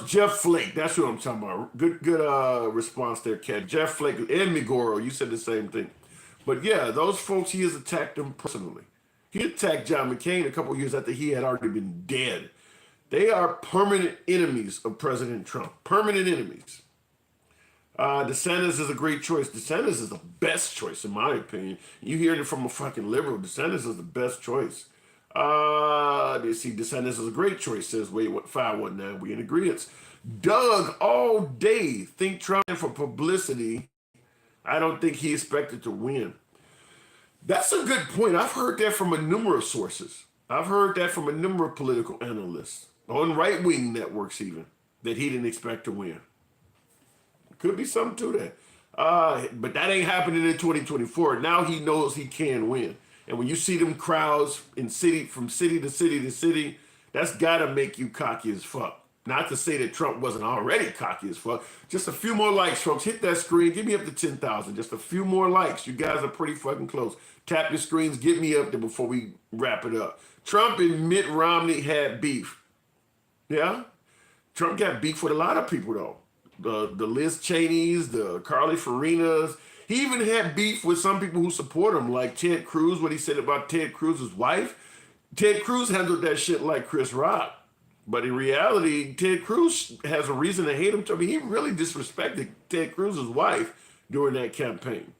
Jeff Flake, that's who I'm talking about. Good response there, Kat. Jeff Flake and Migoro, you said the same thing. But yeah, those folks, he has attacked them personally. He attacked John McCain a couple of years after he had already been dead. They are permanent enemies of President Trump. Permanent enemies. DeSantis is a great choice. DeSantis is the best choice, in my opinion. You hear it from a fucking liberal. DeSantis is the best choice. You see, DeSantis is a great choice, says Wait, what 519. We in agreement. Doug all day think Trump for publicity I don't think he expected to win. That's a good point. I've heard that from a number of sources. I've heard that from a number of political analysts on right-wing networks even, that he didn't expect to win. Could be something to that. But that ain't happening in 2024. Now he knows he can win. And when you see them crowds in city from city to city to city, that's gotta make you cocky as fuck. Not to say that Trump wasn't already cocky as fuck. Just a few more likes, folks. Hit that screen. Get me up to 10,000. Just a few more likes. You guys are pretty fucking close. Tap your screens. Get me up there before we wrap it up. Trump and Mitt Romney had beef. Yeah? Trump got beef with a lot of people, though. The Liz Cheneys, the Carly Farinas. He even had beef with some people who support him, like Ted Cruz, what he said about Ted Cruz's wife. Ted Cruz handled that shit like Chris Rock. But in reality, Ted Cruz has a reason to hate him. I mean, he really disrespected Ted Cruz's wife during that campaign.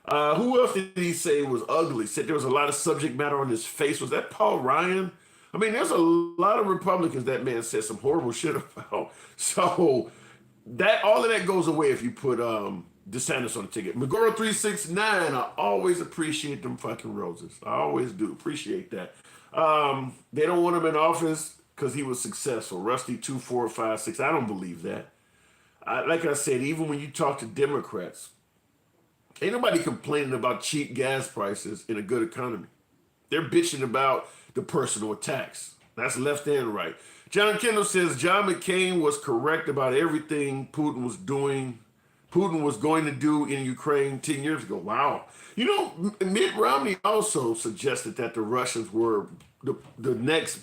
Who else did he say was ugly? Said there was a lot of subject matter on his face. Was that Paul Ryan? I mean, there's a lot of Republicans that man said some horrible shit about. So that all of that goes away if you put DeSantis on the ticket. Megoro 369. I always appreciate them fucking roses. I always do appreciate that. They don't want him in office because he was successful. Rusty 2456. I don't believe that. Like I said, even when you talk to Democrats, ain't nobody complaining about cheap gas prices in a good economy. They're bitching about the personal attacks. That's left and right. John Kendall says John McCain was correct about everything Putin was doing. Putin was going to do in Ukraine 10 years ago. Wow. You know, Mitt Romney also suggested that the Russians were the next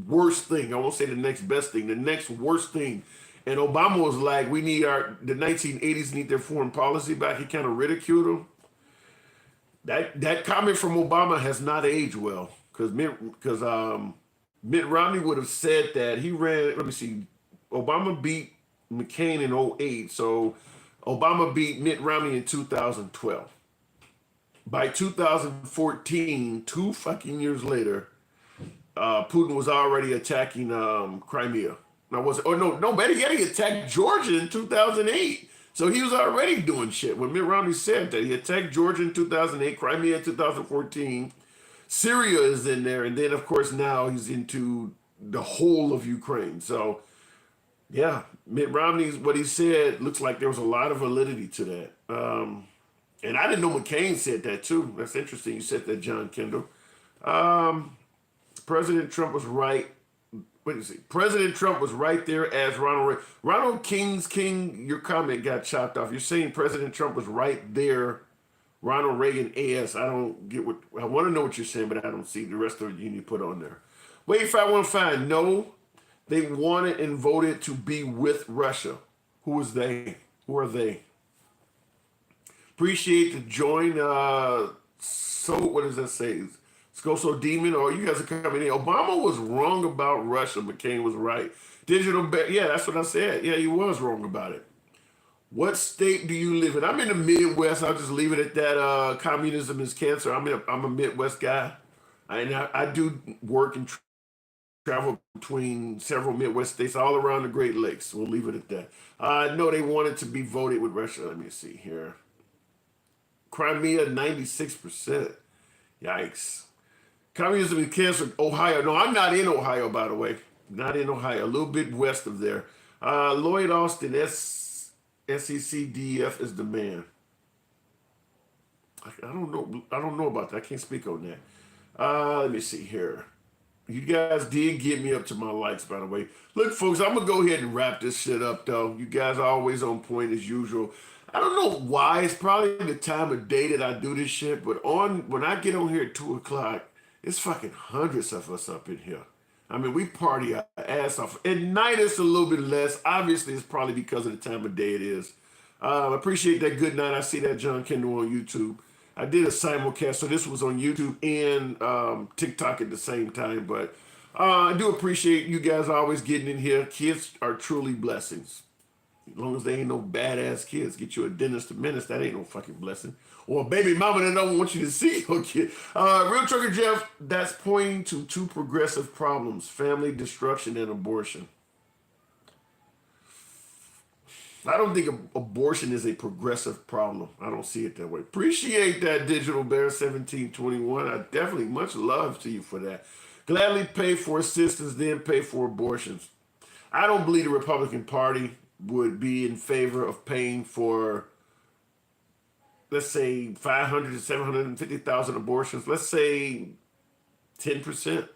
worst thing. I won't say the next best thing, the next worst thing. And Obama was like, we need the 1980s need their foreign policy back. He kind of ridiculed them. That comment from Obama has not aged well because Mitt Romney would have said that he ran, let me see, Obama beat McCain in 2008. So Obama beat Mitt Romney in 2012. By 2014, 2 fucking years later, Putin was already attacking Crimea. Now was it? Oh no, better yet, he attacked Georgia in 2008. So he was already doing shit when Mitt Romney said that he attacked Georgia in 2008, Crimea in 2014. Syria is in there, and then of course now he's into the whole of Ukraine. So yeah, Mitt Romney's what he said looks like there was a lot of validity to that. And I didn't know McCain said that too. That's interesting. You said that, John Kendall. President Trump was right. What is it? President Trump was right there as Ronald Reagan. Ronald King, your comment got chopped off. You're saying President Trump was right there. Ronald Reagan AS. I don't get what, I want to know what you're saying, but I don't see the rest of it you need to put on there. Wait, 515. No, they wanted and voted to be with Russia. Who is they? Who are they? Appreciate the join. So what does that say? Scoso Demon, or you guys are coming in. Obama was wrong about Russia. McCain was right. Digital, yeah, that's what I said. Yeah, he was wrong about it. What state do you live in? I'm in the Midwest. I'll just leave it at that. Communism is cancer. I'm a Midwest guy. I do work and travel between several Midwest states all around the Great Lakes. We'll leave it at that. No, they wanted to be voted with Russia. Let me see here. Crimea, 96%. Yikes. Communism is cancer, Ohio. No, I'm not in Ohio, by the way. Not in Ohio. A little bit west of there. Lloyd Austin, SECDF is the man. I don't know. I don't know about that. I can't speak on that. Let me see here. You guys did get me up to my likes, by the way. Look, folks, I'm going to go ahead and wrap this shit up, though. You guys are always on point as usual. I don't know why. It's probably the time of day that I do this shit, but when I get on here at 2 o'clock, it's fucking hundreds of us up in here. I mean, we party our ass off. At night, it's a little bit less. Obviously, it's probably because of the time of day it is. I appreciate that. Good night. I see that John Kendall on YouTube. I did a simulcast, so this was on YouTube and TikTok at the same time. But I do appreciate you guys always getting in here. Kids are truly blessings. As long as they ain't no badass kids. Get you a dentist to menace, that ain't no fucking blessing. Or a baby mama that don't want you to see your kid. Real Trucker Jeff, that's pointing to 2 progressive problems: family destruction and abortion. I don't think abortion is a progressive problem. I don't see it that way. Appreciate that, Digital Bear 1721. I definitely much love to you for that. Gladly pay for assistance, then pay for abortions. I don't believe the Republican Party would be in favor of paying for, let's say, 500 to 750,000 abortions. Let's say 10%.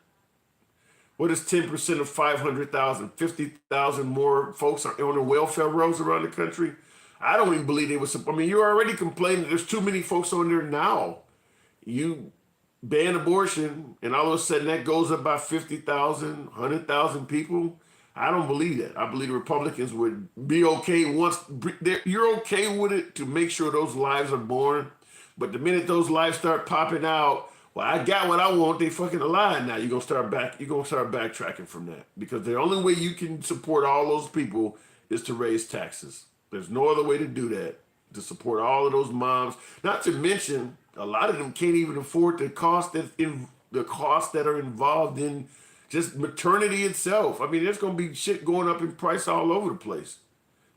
What is 10% of 500,000? 50,000 more folks are on the welfare rolls around the country. I don't even believe they would. I mean, you're already complaining that there's too many folks on there now. You ban abortion, and all of a sudden that goes up by 50,000, 100,000 people. I don't believe that. I believe the Republicans would be okay once you're okay with it to make sure those lives are born. But the minute those lives start popping out, well, I got what I want. They fucking alive now. You're gonna start back. You're gonna start backtracking from that because the only way you can support all those people is to raise taxes. There's no other way to do that to support all of those moms. Not to mention, a lot of them can't even afford the costs that are involved in just maternity itself. I mean, there's gonna be shit going up in price all over the place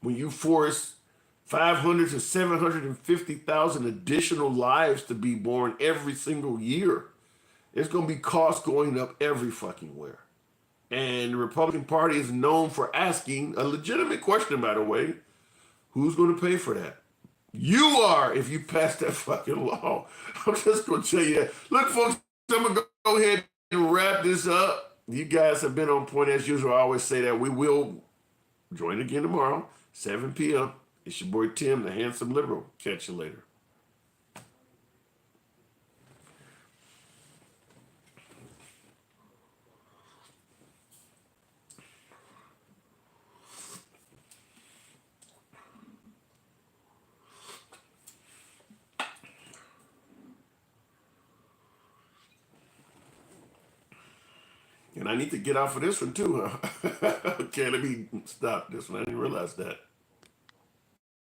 when you force 500 to 750,000 additional lives to be born every single year. There's going to be costs going up every fucking where. And the Republican Party is known for asking a legitimate question, by the way, who's going to pay for that? You are, if you pass that fucking law. I'm just going to tell you that. Look, folks, I'm going to go ahead and wrap this up. You guys have been on point as usual. I always say that we will join again tomorrow, 7 p.m. It's your boy Tim, the handsome liberal. Catch you later. And I need to get off of this one too, huh? Okay, let me stop this one. I didn't realize that.